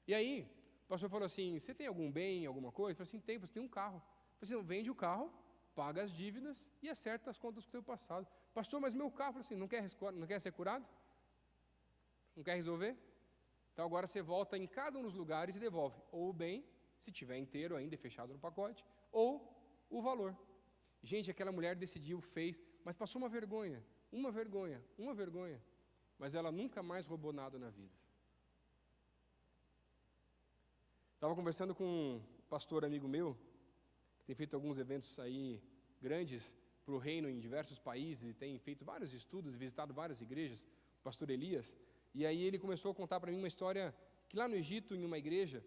[SPEAKER 2] E aí, o pastor falou assim: você tem algum bem, alguma coisa? Eu falei assim: tem, você tem um carro. Eu falei assim: vende o carro, paga as dívidas e acerta as contas com o teu passado. Pastor, mas meu carro, eu falei assim: não quer ser curado? Não quer resolver? Então agora você volta em cada um dos lugares e devolve ou o bem, se tiver inteiro ainda, fechado no pacote, ou o valor. Gente, aquela mulher decidiu, fez, mas passou uma vergonha, mas ela nunca mais roubou nada na vida. Estava conversando com um pastor amigo meu, que tem feito alguns eventos aí grandes para o reino em diversos países, e tem feito vários estudos, visitado várias igrejas, o pastor Elias, e aí ele começou a contar para mim uma história que lá no Egito, em uma igreja,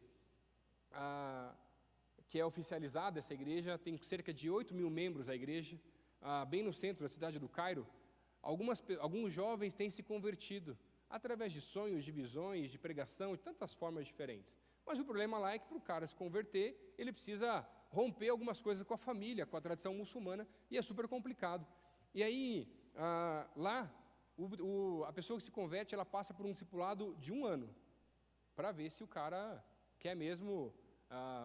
[SPEAKER 2] que é oficializada, essa igreja, tem cerca de 8.000 membros a igreja, bem no centro da cidade do Cairo. Alguns jovens têm se convertido, através de sonhos, de visões, de pregação, de tantas formas diferentes. Mas o problema lá é que para o cara se converter, ele precisa romper algumas coisas com a família, com a tradição muçulmana, e é super complicado. E aí, lá, a pessoa que se converte, ela passa por um discipulado de 1 ano, para ver se o cara quer mesmo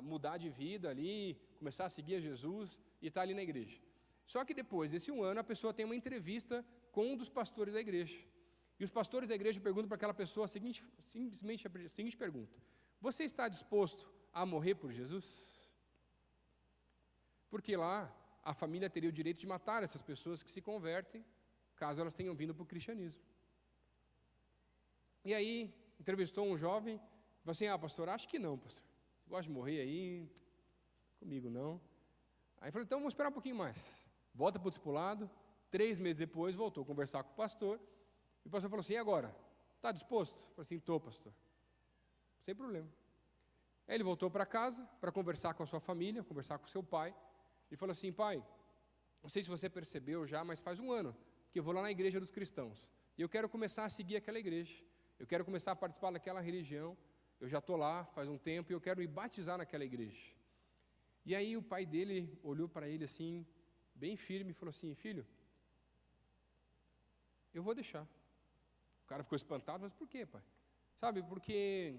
[SPEAKER 2] mudar de vida ali, começar a seguir a Jesus e estar ali na igreja. Só que depois desse 1 ano, a pessoa tem uma entrevista com um dos pastores da igreja. E os pastores da igreja perguntam para aquela pessoa simplesmente a seguinte pergunta: você está disposto a morrer por Jesus? Porque lá a família teria o direito de matar essas pessoas que se convertem, caso elas tenham vindo para o cristianismo. E aí, entrevistou um jovem, falou assim: pastor, acho que não, pastor. Você gosta de morrer aí? Comigo não. Aí falou: então vamos esperar um pouquinho mais. Volta para o discipulado, 3 meses depois voltou a conversar com o pastor, e o pastor falou assim: e agora? Está disposto? Eu falei assim: estou, pastor. Sem problema. Aí ele voltou para casa para conversar com a sua família, conversar com o seu pai, e falou assim: pai, não sei se você percebeu já, mas faz 1 ano que eu vou lá na igreja dos cristãos, e eu quero começar a seguir aquela igreja, eu quero começar a participar daquela religião, eu já estou lá faz um tempo, e eu quero me batizar naquela igreja. E aí o pai dele olhou para ele assim, bem firme, e falou assim: filho, eu vou deixar. O cara ficou espantado: mas por quê, pai? Sabe, porque,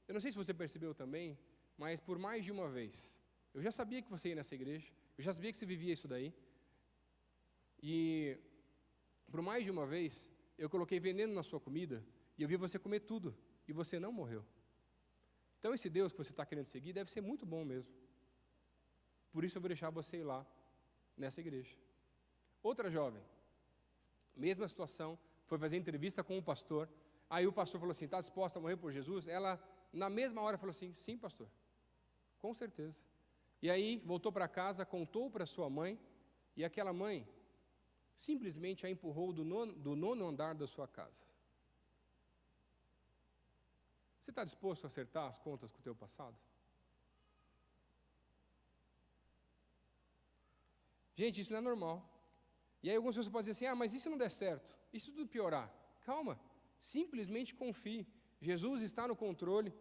[SPEAKER 2] eu não sei se você percebeu também, mas por mais de uma vez, eu já sabia que você ia nessa igreja, eu já sabia que você vivia isso daí, e por mais de uma vez, eu coloquei veneno na sua comida, e eu vi você comer tudo, e você não morreu. Então esse Deus que você está querendo seguir deve ser muito bom mesmo. Por isso eu vou deixar você ir lá, nessa igreja. Outra jovem, mesma situação, foi fazer entrevista com o pastor. Aí o pastor falou assim: está disposta a morrer por Jesus? Ela, na mesma hora, falou assim: sim, pastor, com certeza. E aí voltou para casa, contou para sua mãe, e aquela mãe simplesmente a empurrou do nono andar da sua casa. Você está disposto a acertar as contas com o teu passado? Gente, isso não é normal. E aí algumas pessoas podem dizer assim, mas e se não der certo? E se tudo piorar? Calma, simplesmente confie. Jesus está no controle.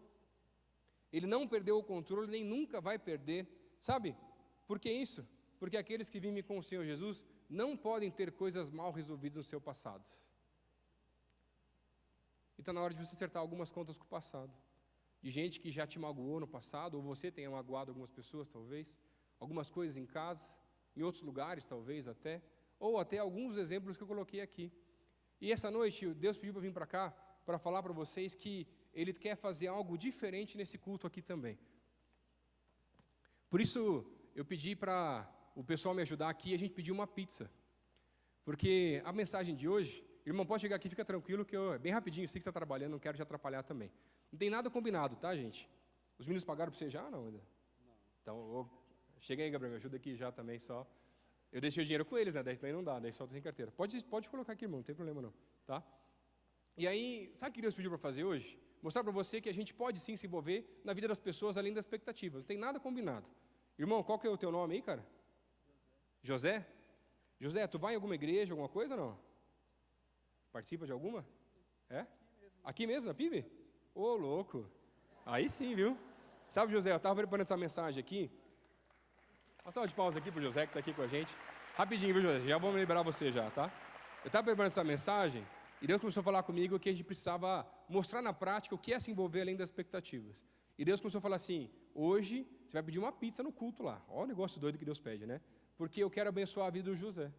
[SPEAKER 2] Ele não perdeu o controle, nem nunca vai perder. Sabe? Por que isso? Porque aqueles que vivem com o Senhor Jesus não podem ter coisas mal resolvidas no seu passado. E está na hora de você acertar algumas contas com o passado. De gente que já te magoou no passado, ou você tenha magoado algumas pessoas, talvez. Algumas coisas em casa, em outros lugares, talvez até. Ou até alguns exemplos que eu coloquei aqui. E essa noite, Deus pediu para vir para cá, para falar para vocês que Ele quer fazer algo diferente nesse culto aqui também. Por isso, eu pedi para o pessoal me ajudar aqui, a gente pediu uma pizza. Porque a mensagem de hoje, irmão, pode chegar aqui, fica tranquilo, que é bem rapidinho, sei que você está trabalhando, não quero te atrapalhar também. Não tem nada combinado, tá, gente? Os meninos pagaram para você já ou não ainda? Então, chega aí, Gabriel, me ajuda aqui já também só. Eu deixei o dinheiro com eles, né? Daí também não dá, daí só tem carteira. Pode colocar aqui, irmão, não tem problema não, tá? E aí, sabe o que Deus pediu para fazer hoje? Mostrar para você que a gente pode sim se envolver na vida das pessoas além das expectativas. Não tem nada combinado. Irmão, qual que é o teu nome aí, cara? José? José, tu vai em alguma igreja, alguma coisa ou não? Participa de alguma? É? Aqui mesmo, na PIB? Ô, louco. Aí sim, viu? Sabe, José, eu estava preparando essa mensagem aqui. Passa uma de pausa aqui pro José que está aqui com a gente. Rapidinho, viu, José? Já vou me liberar você já, tá? Eu estava preparando essa mensagem e Deus começou a falar comigo que a gente precisava mostrar na prática o que é se envolver além das expectativas. E Deus começou a falar assim, hoje você vai pedir uma pizza no culto lá. Olha o negócio doido que Deus pede, né? Porque eu quero abençoar a vida do José.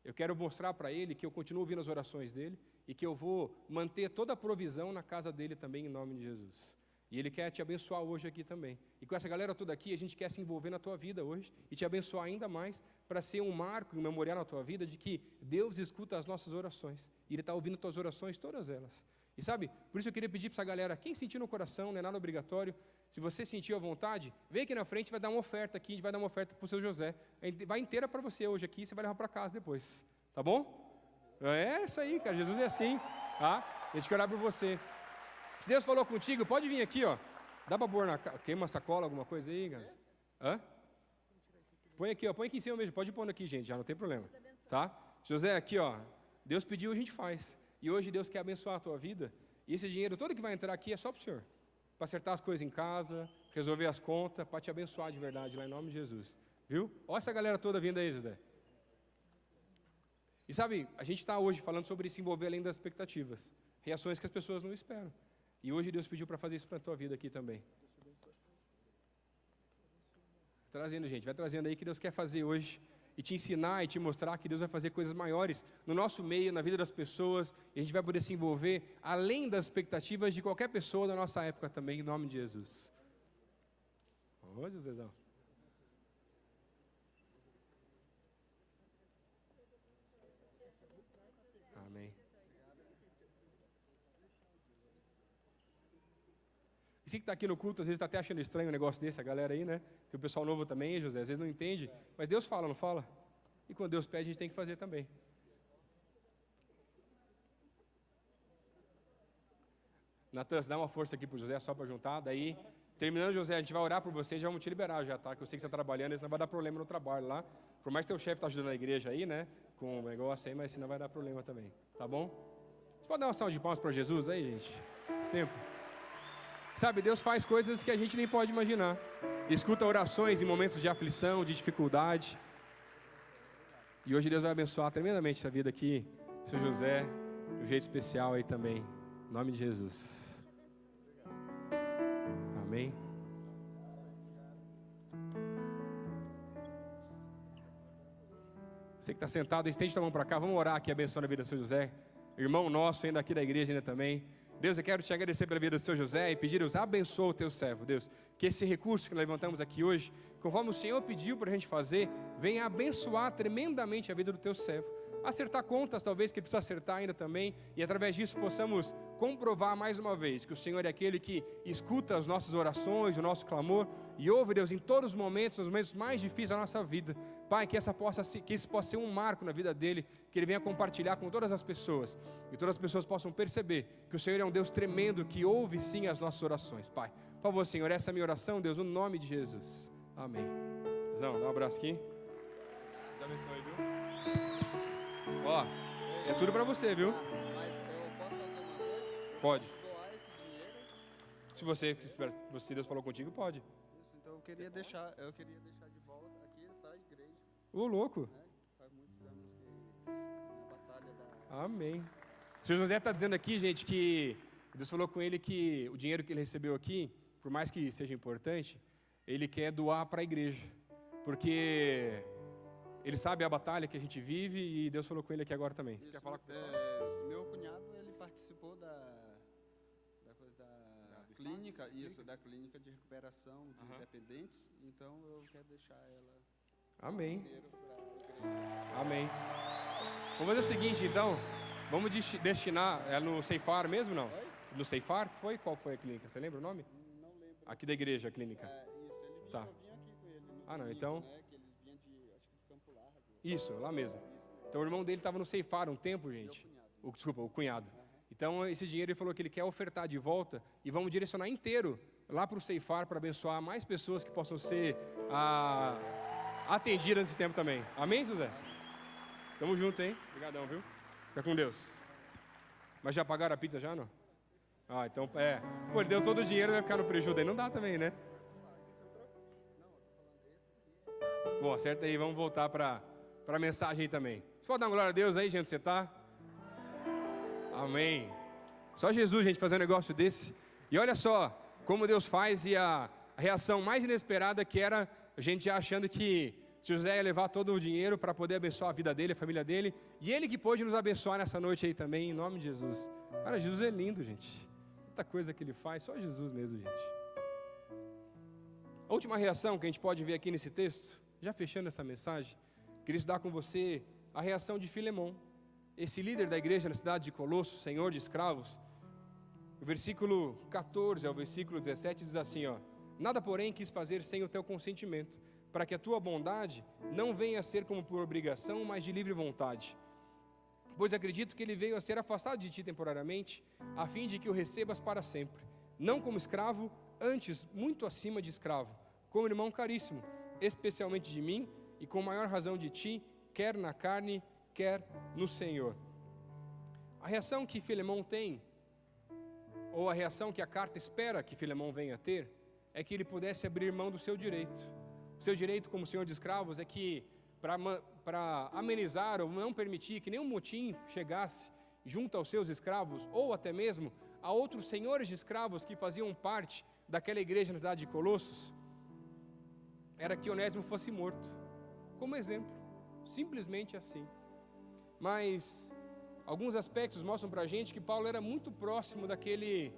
[SPEAKER 2] Eu quero mostrar para ele que eu continuo ouvindo as orações dele e que eu vou manter toda a provisão na casa dele também, em nome de Jesus. E Ele quer te abençoar hoje aqui também. E com essa galera toda aqui, a gente quer se envolver na tua vida hoje e te abençoar ainda mais para ser um marco e um memorial na tua vida de que Deus escuta as nossas orações. E Ele está ouvindo tuas orações, todas elas. E sabe, por isso eu queria pedir para essa galera, quem sentir no coração, não é nada obrigatório, se você sentiu à vontade, vem aqui na frente, vai dar uma oferta aqui, a gente vai dar uma oferta para o seu José. Vai inteira para você hoje aqui, você vai levar para casa depois. Tá bom? É isso aí, cara, Jesus é assim, tá? A gente quer orar por você. Se Deus falou contigo, pode vir aqui, ó. Dá para pôr queima uma sacola, alguma coisa aí, cara? Hã? Põe aqui, ó. Põe aqui em cima mesmo. Pode ir pondo aqui, gente, já não tem problema. Tá? José, aqui, ó. Deus pediu, a gente faz. E hoje Deus quer abençoar a tua vida. E esse dinheiro todo que vai entrar aqui é só para o Senhor. Para acertar as coisas em casa, resolver as contas, para te abençoar de verdade, lá em nome de Jesus. Viu? Olha essa galera toda vindo aí, José. E sabe, a gente está hoje falando sobre se envolver além das expectativas. Reações que as pessoas não esperam. E hoje Deus pediu para fazer isso para a tua vida aqui também. Trazendo, gente, vai trazendo aí que Deus quer fazer hoje. E te ensinar e te mostrar que Deus vai fazer coisas maiores no nosso meio, na vida das pessoas. E a gente vai poder se envolver além das expectativas de qualquer pessoa da nossa época também, em nome de Jesus. Ô, Josézão. Amém. E você que está aqui no culto, às vezes está até achando estranho um negócio desse, a galera aí, né? Tem o pessoal novo também, José, às vezes não entende. Mas Deus fala, não fala? E quando Deus pede, a gente tem que fazer também. Natan, dá uma força aqui para o José, só para juntar. Daí, terminando, José, a gente vai orar por você e já vamos te liberar já, tá? Que eu sei que você está trabalhando, isso não vai dar problema no trabalho lá. Por mais que teu chefe está ajudando a igreja aí, né? Com o negócio aí, mas isso não vai dar problema também, tá bom? Você pode dar uma salva de palmas para Jesus aí, gente? Esse tempo. Sabe, Deus faz coisas que a gente nem pode imaginar. Escuta orações em momentos de aflição, de dificuldade. E hoje Deus vai abençoar tremendamente a vida aqui, seu José, de um jeito especial aí também. Em nome de Jesus. Amém. Você que está sentado, estende a mão para cá, vamos orar aqui, abençoando a vida do seu José. Irmão nosso ainda aqui da igreja ainda também. Deus, eu quero te agradecer pela vida do seu José e pedir, Deus, abençoa o teu servo, Deus. Que esse recurso que levantamos aqui hoje, conforme o Senhor pediu para a gente fazer, venha abençoar tremendamente a vida do teu servo. acertar contas, talvez, que ele precisa acertar ainda também, e através disso possamos comprovar mais uma vez que o Senhor é aquele que escuta as nossas orações, o nosso clamor, e ouve, Deus, em todos os momentos, nos momentos mais difíceis da nossa vida. Pai, que isso possa ser um marco na vida dele, que ele venha compartilhar com todas as pessoas, e todas as pessoas possam perceber que o Senhor é um Deus tremendo, que ouve sim as nossas orações. Pai, por favor, Senhor, essa é a minha oração, Deus, no nome de Jesus. Amém. Dá um abraço aqui. Deus abençoe, viu? Ó, é tudo pra você, viu?
[SPEAKER 3] Mas eu posso fazer uma coisa?
[SPEAKER 2] Pode.
[SPEAKER 3] Doar esse dinheiro.
[SPEAKER 2] Se Deus falou contigo, pode.
[SPEAKER 3] Isso, então eu queria deixar de volta aqui para a igreja,
[SPEAKER 2] Ô, louco.
[SPEAKER 3] né? Faz muitos anos que na batalha da...
[SPEAKER 2] Amém. O senhor José está dizendo aqui, gente, que Deus falou com ele que o dinheiro que ele recebeu aqui, por mais que seja importante, ele quer doar para a igreja, porque ele sabe a batalha que a gente vive e Deus falou com ele aqui agora também. Você
[SPEAKER 3] Isso,
[SPEAKER 2] quer falar com o pessoal?
[SPEAKER 3] meu cunhado, ele participou da clínica, da clínica de recuperação de dependentes, então eu quero deixar ela
[SPEAKER 2] Amém.
[SPEAKER 3] dinheiro para a igreja.
[SPEAKER 2] Amém. Vamos fazer o seguinte, então. Vamos destinar, é no Ceifar mesmo, não? No Ceifar? Qual foi a clínica? Você lembra o nome?
[SPEAKER 3] Não lembro.
[SPEAKER 2] Aqui da igreja, a clínica.
[SPEAKER 3] Isso, ele vinha,
[SPEAKER 2] Tá.
[SPEAKER 3] eu vim aqui com ele. No
[SPEAKER 2] Ah, não,
[SPEAKER 3] domingo,
[SPEAKER 2] então-
[SPEAKER 3] né, que ele vinha acho que de Campo Largo.
[SPEAKER 2] Isso, lá mesmo. Então o irmão dele estava no Ceifar um tempo, gente. Desculpa, o cunhado. Então esse dinheiro ele falou que ele quer ofertar de volta e vamos direcionar inteiro lá para o Ceifar para abençoar mais pessoas que possam ser atendidas nesse tempo também. Amém, José? Tamo junto, hein? Obrigadão, viu? Fica com Deus. Mas já pagaram a pizza já, não? Ah, então, Pô, ele deu todo o dinheiro e vai ficar no prejuízo aí. Não dá também, né? Bom, acerta aí, vamos voltar para a mensagem aí também. Você pode dar uma glória a Deus aí, gente, você tá? Amém. Só Jesus, gente, fazer um negócio desse. E olha só como Deus faz e a reação mais inesperada que era a gente já achando que José ia levar todo o dinheiro para poder abençoar a vida dele, a família dele. E ele que pôde nos abençoar nessa noite aí também, em nome de Jesus. Cara, Jesus é lindo, gente. Tanta coisa que ele faz, só Jesus mesmo, gente. A última reação que a gente pode ver aqui nesse texto, já fechando essa mensagem, queria estudar com você a reação de Filemon, esse líder da igreja na cidade de Colossos, senhor de escravos. O versículo 14 ao versículo 17 diz assim, ó: nada, porém, quis fazer sem o teu consentimento, para que a tua bondade não venha a ser como por obrigação, mas de livre vontade. Pois acredito que ele veio a ser afastado de ti temporariamente, a fim de que o recebas para sempre, não como escravo, antes muito acima de escravo, como irmão caríssimo, especialmente de mim, e com maior razão de ti, quer na carne, quer no Senhor. A reação que Filemon tem, ou a reação que a carta espera que Filemon venha a ter, é que ele pudesse abrir mão do seu direito. O seu direito como senhor de escravos é que, para amenizar ou não permitir que nenhum motim chegasse junto aos seus escravos, ou até mesmo a outros senhores de escravos que faziam parte daquela igreja na cidade de Colossos, era que Onésimo fosse morto, como exemplo, simplesmente assim. Mas alguns aspectos mostram para a gente que Paulo era muito próximo daquele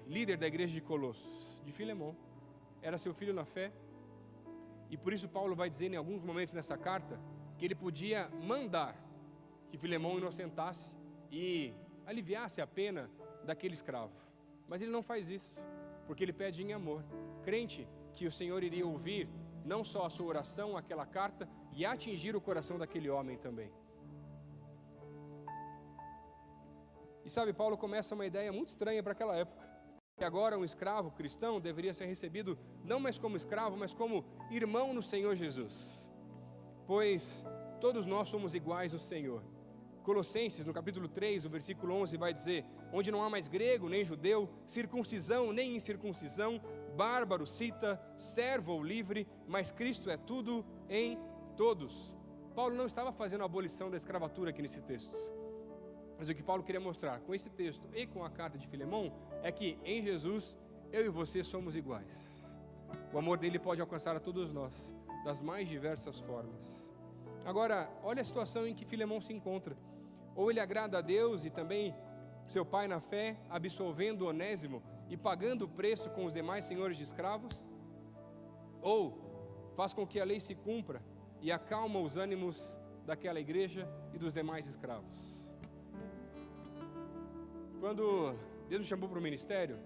[SPEAKER 2] líder da igreja de Colossos, de Filemon. Era seu filho na fé, e por isso Paulo vai dizer em alguns momentos nessa carta que ele podia mandar que Filemon inocentasse e aliviasse a pena daquele escravo, mas ele não faz isso, porque ele pede em amor, crente que o Senhor iria ouvir não só a sua oração, aquela carta, e atingir o coração daquele homem também. E sabe, Paulo começa uma ideia muito estranha para aquela época, que agora um escravo cristão deveria ser recebido não mais como escravo, mas como irmão no Senhor Jesus, pois todos nós somos iguais no Senhor. Colossenses, no capítulo 3, o versículo 11, vai dizer: onde não há mais grego, nem judeu, circuncisão, nem incircuncisão, bárbaro, cita, servo ou livre, mas Cristo é tudo em todos. Paulo não estava fazendo a abolição da escravatura aqui nesse texto, mas o que Paulo queria mostrar com esse texto e com a carta de Filemon é que em Jesus, eu e você somos iguais. O amor dele pode alcançar a todos nós, das mais diversas formas. Agora, olha a situação em que Filemon se encontra. Ou ele agrada a Deus e também seu pai na fé, absolvendo Onésimo e pagando o preço com os demais senhores de escravos, ou faz com que a lei se cumpra e acalma os ânimos daquela igreja e dos demais escravos. Quando Deus me chamou para o ministério,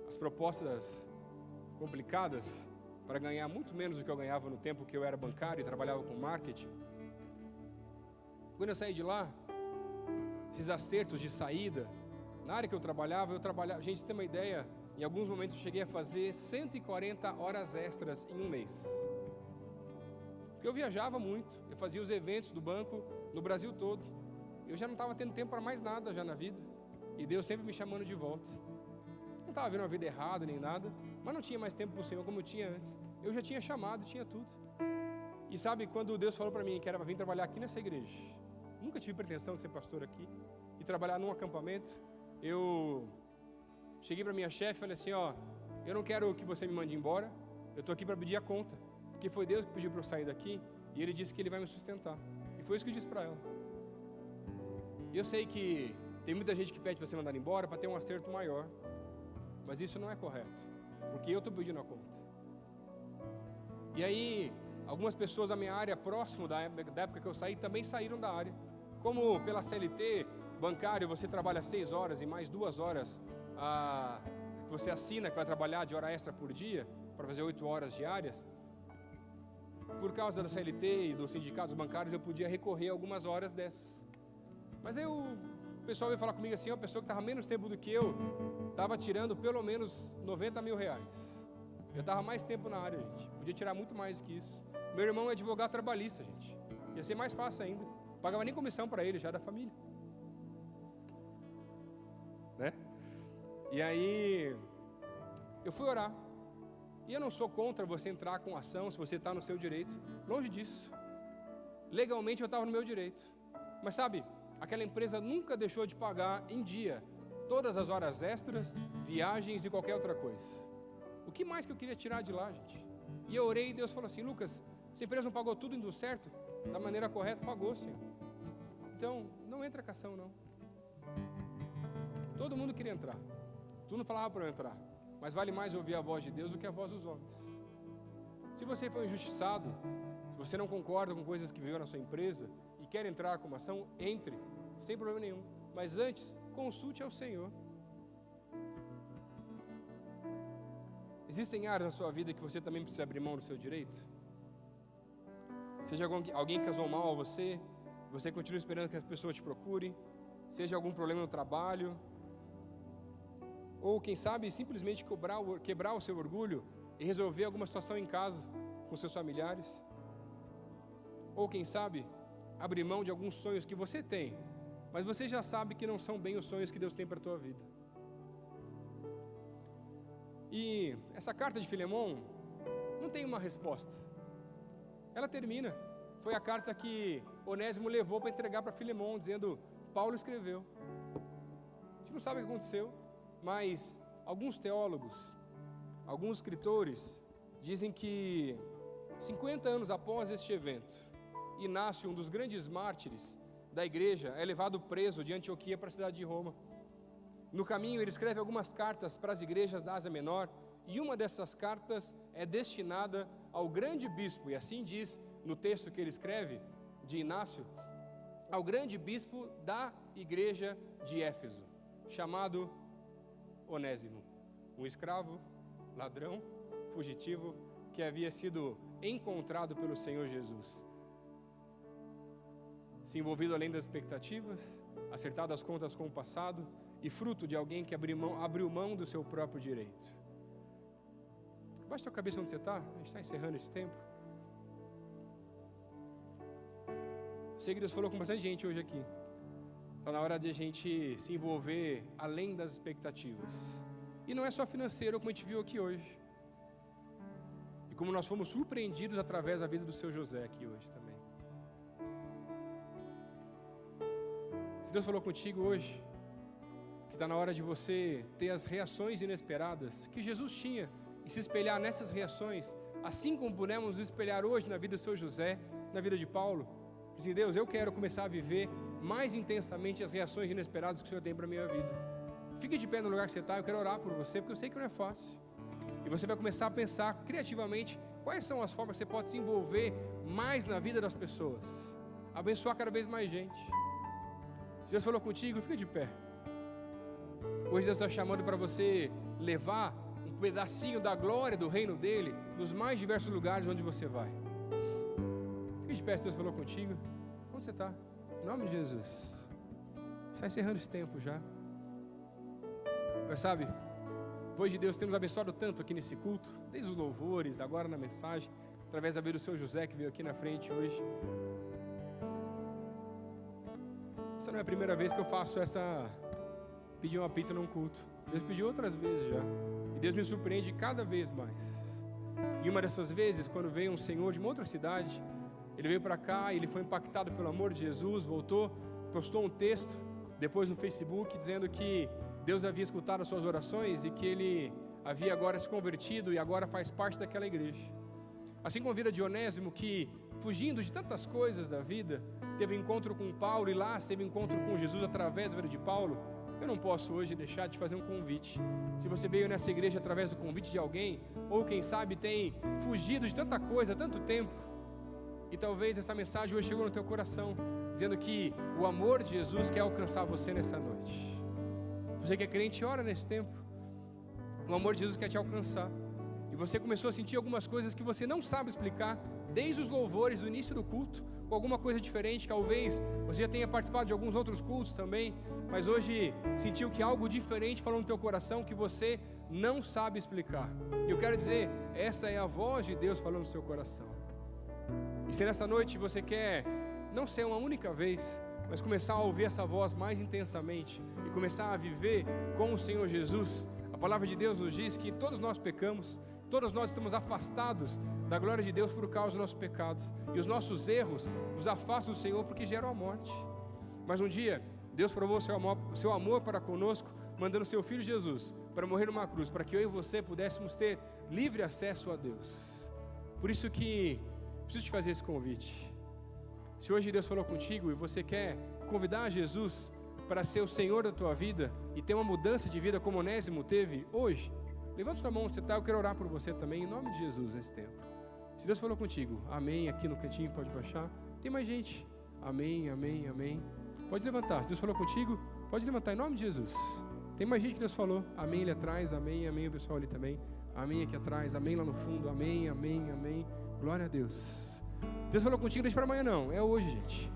[SPEAKER 2] as propostas complicadas para ganhar muito menos do que eu ganhava no tempo que eu era bancário e trabalhava com marketing. Quando eu saí de lá, esses acertos de saída, na área que eu trabalhava, gente, tem uma ideia, em alguns momentos eu cheguei a fazer 140 horas extras em um mês. Porque eu viajava muito, eu fazia os eventos do banco no Brasil todo. Eu já não estava tendo tempo para mais nada já na vida. E Deus sempre me chamando de volta. Não estava vendo uma vida errada nem nada, mas não tinha mais tempo para o Senhor como eu tinha antes. Eu já tinha chamado, tinha tudo. E sabe, quando Deus falou para mim que era para vir trabalhar aqui nessa igreja, nunca tive pretensão de ser pastor aqui e trabalhar num acampamento. Eu cheguei para minha chefe e falei assim, ó, eu não quero que você me mande embora, eu estou aqui para pedir a conta, porque foi Deus que pediu para eu sair daqui e Ele disse que Ele vai me sustentar. E foi isso que eu disse para ela. E eu sei que tem muita gente que pede para ser mandado embora para ter um acerto maior, mas isso não é correto, porque eu estou pedindo a conta. E aí, algumas pessoas da minha área, próximo da época que eu saí, também saíram da área. Como pela CLT, bancário, você trabalha 6 horas e mais 2 horas que você assina que vai trabalhar de hora extra por dia, para fazer 8 horas diárias. Por causa da CLT e dos sindicatos bancários, eu podia recorrer a algumas horas dessas. Mas aí o pessoal veio falar comigo assim, uma pessoa que estava menos tempo do que eu, estava tirando pelo menos 90 mil reais. Eu estava mais tempo na área, gente. Podia tirar muito mais do que isso. Meu irmão é advogado trabalhista, gente. Ia ser mais fácil ainda. Não pagava nem comissão para ele, já da família. Né? E aí, eu fui orar. E eu não sou contra você entrar com ação se você está no seu direito. Longe disso. Legalmente eu estava no meu direito. Mas sabe, aquela empresa nunca deixou de pagar em dia todas as horas extras, viagens e qualquer outra coisa. O que mais que eu queria tirar de lá, gente? E eu orei e Deus falou assim, Lucas, essa empresa não pagou tudo indo certo? Da maneira correta, pagou, Senhor. Então, não entra com ação, não. Todo mundo queria entrar. Tu não falava para eu entrar. Mas vale mais ouvir a voz de Deus do que a voz dos homens. Se você foi injustiçado, se você não concorda com coisas que viveu na sua empresa e quer entrar com uma ação, entre, sem problema nenhum. Mas antes, consulte ao Senhor. Existem áreas na sua vida que você também precisa abrir mão do seu direito? Seja alguém que casou mal a você, você continua esperando que as pessoas te procurem, seja algum problema no trabalho, ou quem sabe simplesmente quebrar o seu orgulho e resolver alguma situação em casa com seus familiares, ou quem sabe abrir mão de alguns sonhos que você tem, mas você já sabe que não são bem os sonhos que Deus tem para a tua vida. E essa carta de Filemon não tem uma resposta. Ela termina. Foi a carta que Onésimo levou para entregar para Filemon, dizendo, Paulo escreveu. A gente não sabe o que aconteceu, mas alguns teólogos, alguns escritores, dizem que 50 anos após este evento, Inácio, um dos grandes mártires da igreja, é levado preso de Antioquia para a cidade de Roma. No caminho ele escreve algumas cartas para as igrejas da Ásia Menor, e uma dessas cartas é destinada ao grande bispo, e assim diz no texto que ele escreve, de Inácio, ao grande bispo da igreja de Éfeso, chamado Onésimo, um escravo, ladrão, fugitivo, que havia sido encontrado pelo Senhor Jesus, se envolvido além das expectativas, acertado as contas com o passado, e fruto de alguém que abriu mão do seu próprio direito. Baixa a tua cabeça onde você está, a gente está encerrando esse tempo. Eu sei que Deus falou com bastante gente hoje aqui. Está na hora de a gente se envolver além das expectativas. E não é só financeiro, como a gente viu aqui hoje. E como nós fomos surpreendidos através da vida do seu José aqui hoje também. Se Deus falou contigo hoje, que está na hora de você ter as reações inesperadas que Jesus tinha e se espelhar nessas reações, assim como podemos nos espelhar hoje na vida do seu José, na vida de Paulo. Dizem, Deus, eu quero começar a viver mais intensamente as reações inesperadas que o Senhor tem para a minha vida. Fique de pé no lugar que você está, eu quero orar por você, porque eu sei que não é fácil. E você vai começar a pensar criativamente quais são as formas que você pode se envolver mais na vida das pessoas, abençoar cada vez mais gente. Se Deus falou contigo, fica de pé. Hoje Deus está chamando para você levar um pedacinho da glória do reino dele nos mais diversos lugares onde você vai. Fica de pé se Deus falou contigo. Onde você está? Em nome de Jesus. Está encerrando esse tempo já. Mas sabe, depois de Deus ter nos abençoado tanto aqui nesse culto, desde os louvores, agora na mensagem, através da vida do seu José que veio aqui na frente hoje. Essa não é a primeira vez que eu faço pedir uma pizza num culto. Deus pediu outras vezes já. E Deus me surpreende cada vez mais. E uma dessas vezes, quando veio um senhor de uma outra cidade, ele veio para cá e ele foi impactado pelo amor de Jesus, voltou, postou um texto depois no Facebook dizendo que Deus havia escutado as suas orações e que ele havia agora se convertido e agora faz parte daquela igreja. Assim como a vida de Onésimo, que fugindo de tantas coisas da vida, teve encontro com Paulo e lá teve encontro com Jesus através da vida de Paulo. Eu não posso hoje deixar de fazer um convite. Se você veio nessa igreja através do convite de alguém, ou quem sabe tem fugido de tanta coisa há tanto tempo, e talvez essa mensagem hoje chegou no teu coração, dizendo que o amor de Jesus quer alcançar você nessa noite. Você que é crente, ora nesse tempo. O amor de Jesus quer te alcançar. E você começou a sentir algumas coisas que você não sabe explicar, desde os louvores do início do culto, com alguma coisa diferente. Talvez você já tenha participado de alguns outros cultos também, mas hoje sentiu que algo diferente falou no teu coração que você não sabe explicar. E eu quero dizer, essa é a voz de Deus falando no seu coração. E se nessa noite você quer não ser uma única vez, mas começar a ouvir essa voz mais intensamente e começar a viver com o Senhor Jesus, a palavra de Deus nos diz que todos nós pecamos, todos nós estamos afastados da glória de Deus por causa dos nossos pecados, e os nossos erros nos afastam do Senhor porque geram a morte. Mas um dia Deus provou seu amor para conosco, mandando seu Filho Jesus para morrer numa cruz, para que eu e você pudéssemos ter livre acesso a Deus. Por isso que preciso te fazer esse convite. Se hoje Deus falou contigo e você quer convidar Jesus para ser o Senhor da tua vida e ter uma mudança de vida como Onésimo teve hoje, levanta sua mão onde você está, eu quero orar por você também, em nome de Jesus, nesse tempo. Se Deus falou contigo, amém, aqui no cantinho, pode baixar. Tem mais gente, amém, amém, amém. Pode levantar, se Deus falou contigo, pode levantar, em nome de Jesus. Tem mais gente que Deus falou, amém ali atrás, amém, amém, o pessoal ali também. Amém aqui atrás, amém lá no fundo, amém, amém, amém. Glória a Deus. Deus falou contigo, deixa para amanhã não, é hoje, gente.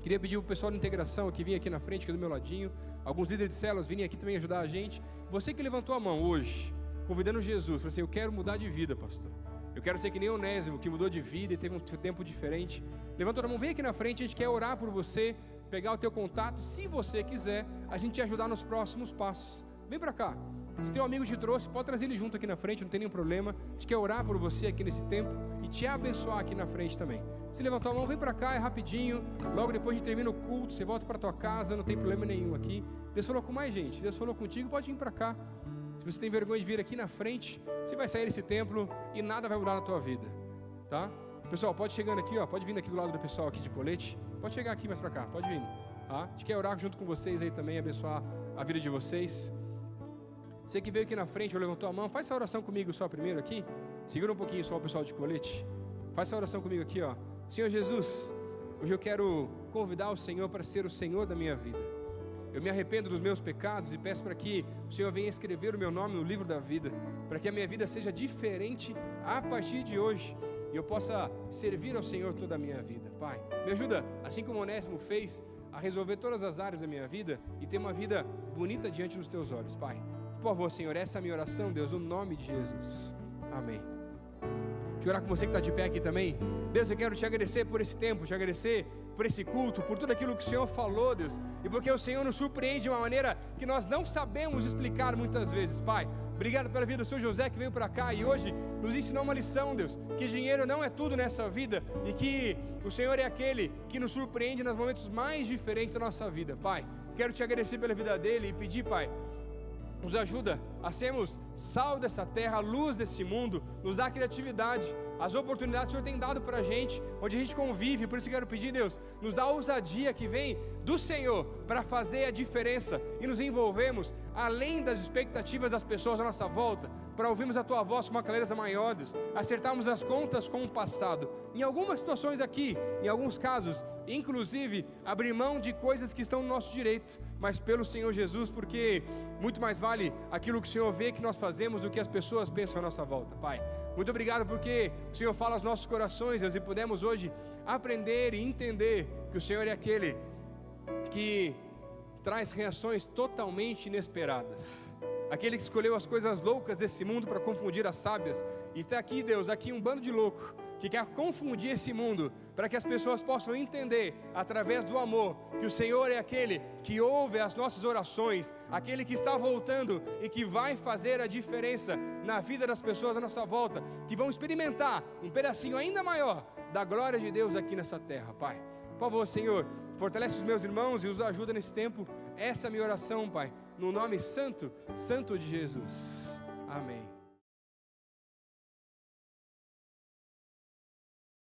[SPEAKER 2] Queria pedir o pessoal de integração que vinha aqui na frente, que é do meu ladinho, alguns líderes de células virem aqui também ajudar a gente. Você que levantou a mão hoje, convidando Jesus, falou assim, eu quero mudar de vida, pastor. Eu quero ser que nem Onésimo, que mudou de vida e teve um tempo diferente. Levanta a mão, vem aqui na frente, a gente quer orar por você, pegar o teu contato, se você quiser, a gente te ajudar nos próximos passos. Vem para cá. Se teu amigo te trouxe, pode trazer ele junto aqui na frente, não tem nenhum problema. A gente quer orar por você aqui nesse tempo e te abençoar aqui na frente também. Se levantou a mão, vem para cá, é rapidinho. Logo depois de termina o culto, você volta para tua casa, não tem problema nenhum aqui. Deus falou com mais gente, Deus falou contigo, pode vir para cá. Se você tem vergonha de vir aqui na frente, você vai sair desse templo e nada vai mudar na tua vida, tá? Pessoal, pode chegando aqui, ó, pode vir aqui do lado do pessoal aqui de colete. Pode chegar aqui mais para cá, pode vir, tá? A gente quer orar junto com vocês aí também, abençoar a vida de vocês. Você que veio aqui na frente ou levantou a mão, faz essa oração comigo só primeiro aqui. Segura um pouquinho só o pessoal de colete. Faz essa oração comigo aqui, ó. Senhor Jesus, hoje eu quero convidar o Senhor para ser o Senhor da minha vida. Eu me arrependo dos meus pecados e peço para que o Senhor venha escrever o meu nome no livro da vida, para que a minha vida seja diferente a partir de hoje e eu possa servir ao Senhor toda a minha vida. Pai, me ajuda, assim como Onésimo fez, a resolver todas as áreas da minha vida e ter uma vida bonita diante dos teus olhos, Pai. Por favor, Senhor, essa é a minha oração, Deus, no nome de Jesus. Amém. Deixa eu orar com você que está de pé aqui também. Deus, eu quero te agradecer por esse tempo, te agradecer por esse culto, por tudo aquilo que o Senhor falou, Deus, e porque o Senhor nos surpreende de uma maneira que nós não sabemos explicar muitas vezes, Pai. Obrigado pela vida do seu José que veio para cá e hoje nos ensinou uma lição, Deus, que dinheiro não é tudo nessa vida e que o Senhor é aquele que nos surpreende nos momentos mais diferentes da nossa vida, Pai. Quero te agradecer pela vida dele e pedir, Pai, nos ajuda a sermos sal dessa terra, luz desse mundo. Nos dá criatividade, as oportunidades que o Senhor tem dado para a gente, onde a gente convive. Por isso eu quero pedir, Deus, nos dá a ousadia que vem do Senhor para fazer a diferença e nos envolvermos além das expectativas das pessoas à nossa volta, para ouvirmos a Tua voz com uma clareza maior, Deus, acertarmos as contas com o passado. Em algumas situações aqui, em alguns casos, inclusive abrir mão de coisas que estão no nosso direito, mas pelo Senhor Jesus, porque muito mais vale aquilo que o Senhor vê que nós fazemos do que as pessoas pensam à nossa volta. Pai, muito obrigado porque o Senhor fala aos nossos corações, Deus, e podemos hoje aprender e entender que o Senhor é aquele que traz reações totalmente inesperadas, aquele que escolheu as coisas loucas desse mundo para confundir as sábias. E está aqui, Deus, aqui um bando de louco que quer confundir esse mundo, para que as pessoas possam entender, através do amor, que o Senhor é aquele que ouve as nossas orações, aquele que está voltando e que vai fazer a diferença na vida das pessoas à nossa volta, que vão experimentar um pedacinho ainda maior da glória de Deus aqui nessa terra. Pai, por favor, Senhor, fortalece os meus irmãos e os ajuda nesse tempo. Essa é a minha oração, Pai, no nome santo, santo de Jesus. Amém.